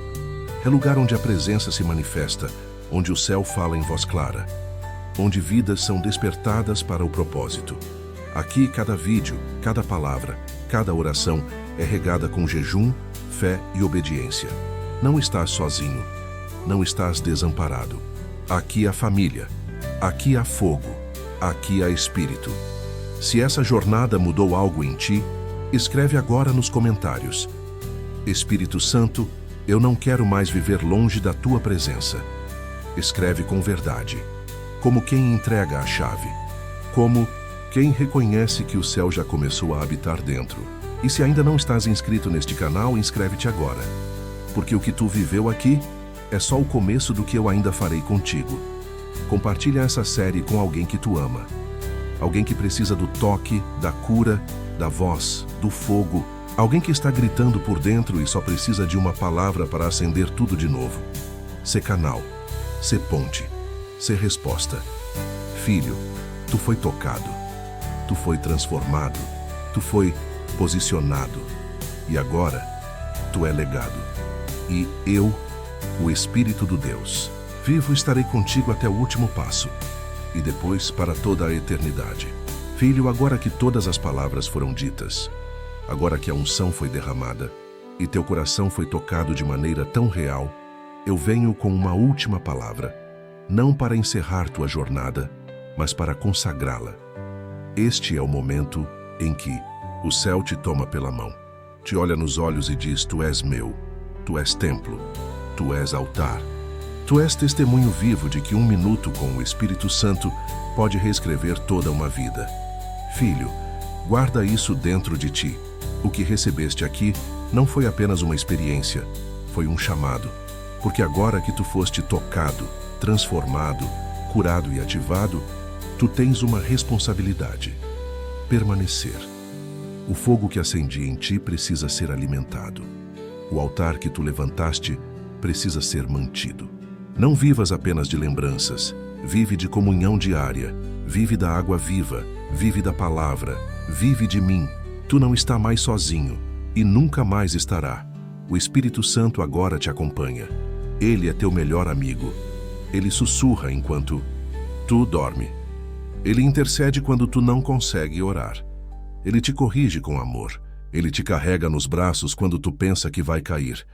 Speaker 1: É lugar onde a presença se manifesta, onde o céu fala em voz clara, onde vidas são despertadas para o propósito. Aqui, cada vídeo, cada palavra, cada oração é regada com jejum, fé e obediência. Não estás sozinho, não estás desamparado. Aqui há família, aqui há fogo, aqui há espírito. Se essa jornada mudou algo em ti, escreve agora nos comentários. Espírito Santo, eu não quero mais viver longe da tua presença. Escreve com verdade, como quem entrega a chave, como quem reconhece que o céu já começou a habitar dentro. E se ainda não estás inscrito neste canal, inscreve-te agora, porque o que tu viveu aqui é só o começo do que eu ainda farei contigo. Compartilha essa série com alguém que tu ama, alguém que precisa do toque, da cura, da voz, do fogo, alguém que está gritando por dentro e só precisa de uma palavra para acender tudo de novo. Sê canal, sê ponte, sê resposta. Filho, tu foi tocado, tu foi transformado, tu foi posicionado e agora tu é legado. E eu, o Espírito do Deus, vivo, estarei contigo até o último passo e depois para toda a eternidade. Filho, agora que todas as palavras foram ditas, agora que a unção foi derramada e teu coração foi tocado de maneira tão real, eu venho com uma última palavra, não para encerrar tua jornada, mas para consagrá-la. Este é o momento em que o céu te toma pela mão, te olha nos olhos e diz: tu és meu, tu és templo, tu és altar, tu és testemunho vivo de que 1 minuto com o Espírito Santo pode reescrever toda uma vida. Filho, guarda isso dentro de ti. O que recebeste aqui não foi apenas uma experiência, foi um chamado. Porque agora que tu foste tocado, transformado, curado e ativado, tu tens uma responsabilidade: permanecer. O fogo que acendi em ti precisa ser alimentado. O altar que tu levantaste precisa ser mantido. Não vivas apenas de lembranças, vive de comunhão diária, vive da água viva, vive da palavra, vive de mim. Tu não está mais sozinho e nunca mais estará. O Espírito Santo agora te acompanha. Ele é teu melhor amigo. Ele sussurra enquanto tu dorme. Ele intercede quando tu não consegue orar. Ele te corrige com amor. Ele te carrega nos braços quando tu pensa que vai cair.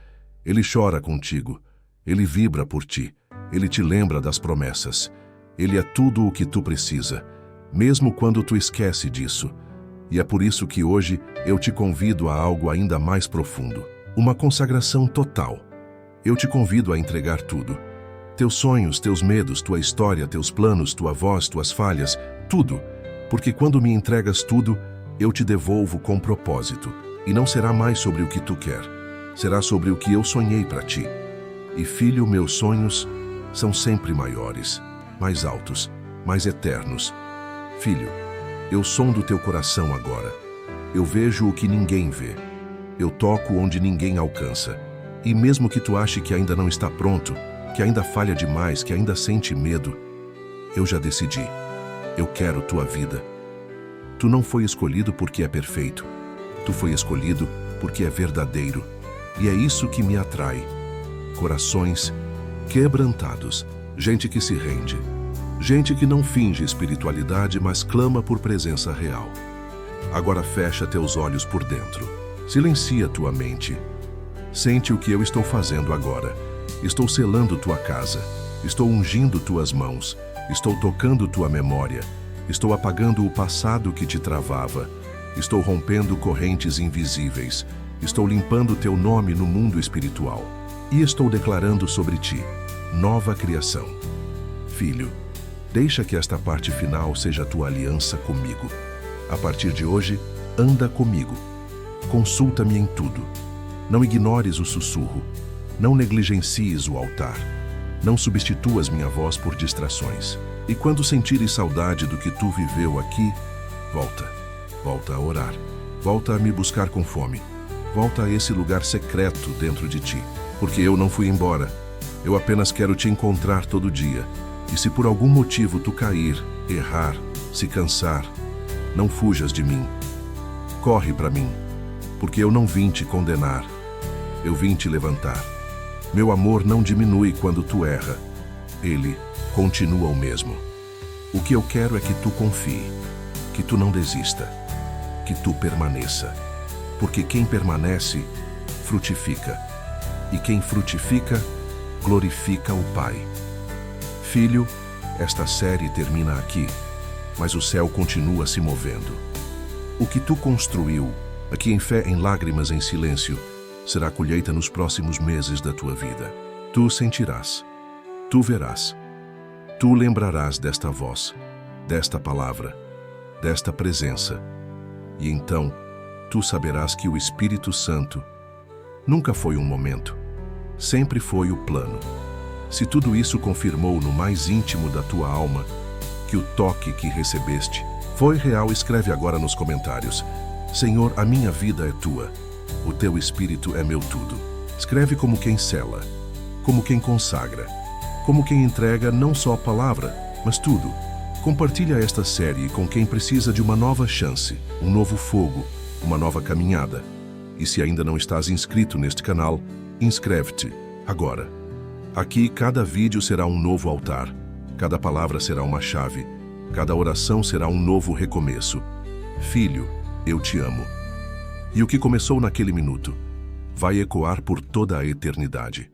Speaker 1: Ele chora contigo. Ele vibra por ti. Ele te lembra das promessas. Ele é tudo o que tu precisa, mesmo quando tu esquece disso. E é por isso que hoje eu te convido a algo ainda mais profundo. Uma consagração total. Eu te convido a entregar tudo. Teus sonhos, teus medos, tua história, teus planos, tua voz, tuas falhas, tudo. Porque quando me entregas tudo, eu te devolvo com propósito. E não será mais sobre o que tu quer. Será sobre o que eu sonhei para ti. E filho, meus sonhos são sempre maiores, mais altos, mais eternos. Filho, eu sondo teu coração agora. Eu vejo o que ninguém vê. Eu toco onde ninguém alcança. E mesmo que tu ache que ainda não está pronto, que ainda falha demais, que ainda sente medo, eu já decidi. Eu quero tua vida. Tu não foi escolhido porque é perfeito. Tu foi escolhido porque é verdadeiro. E é isso que me atrai. Corações quebrantados, gente que se rende, gente que não finge espiritualidade, mas clama por presença real. Agora fecha teus olhos por dentro. Silencia tua mente. Sente o que eu estou fazendo agora. Estou selando tua casa. Estou ungindo tuas mãos. Estou tocando tua memória. Estou apagando o passado que te travava. Estou rompendo correntes invisíveis. Estou limpando teu nome no mundo espiritual. E estou declarando sobre ti nova criação. Filho, deixa que esta parte final seja a tua aliança comigo. A partir de hoje, anda comigo. Consulta-me em tudo. Não ignores o sussurro. Não negligencies o altar. Não substituas minha voz por distrações. E quando sentires saudade do que tu viveu aqui, volta. Volta a orar. Volta a me buscar com fome. Volta a esse lugar secreto dentro de ti. Porque eu não fui embora. Eu apenas quero te encontrar todo dia. E se por algum motivo tu cair, errar, se cansar, não fujas de mim. Corre para mim, porque eu não vim te condenar. Eu vim te levantar. Meu amor não diminui quando tu erra. Ele continua o mesmo. O que eu quero é que tu confie, que tu não desista, que tu permaneça. Porque quem permanece, frutifica. E quem frutifica, glorifica o Pai. Filho, esta série termina aqui, mas o céu continua se movendo. O que tu construiu, aqui em fé, em lágrimas, em silêncio, será colheita nos próximos meses da tua vida. Tu sentirás, tu verás, tu lembrarás desta voz, desta palavra, desta presença. E então, tu saberás que o Espírito Santo nunca foi um momento, sempre foi o plano. Se tudo isso confirmou no mais íntimo da tua alma que o toque que recebeste foi real, escreve agora nos comentários: Senhor, a minha vida é tua, o teu Espírito é meu tudo. Escreve como quem sela, como quem consagra, como quem entrega não só a palavra, mas tudo. Compartilha esta série com quem precisa de uma nova chance, um novo fogo, uma nova caminhada. E se ainda não estás inscrito neste canal, inscreve-te agora. Aqui cada vídeo será um novo altar, cada palavra será uma chave, cada oração será um novo recomeço. Filho, eu te amo. E o que começou naquele minuto vai ecoar por toda a eternidade.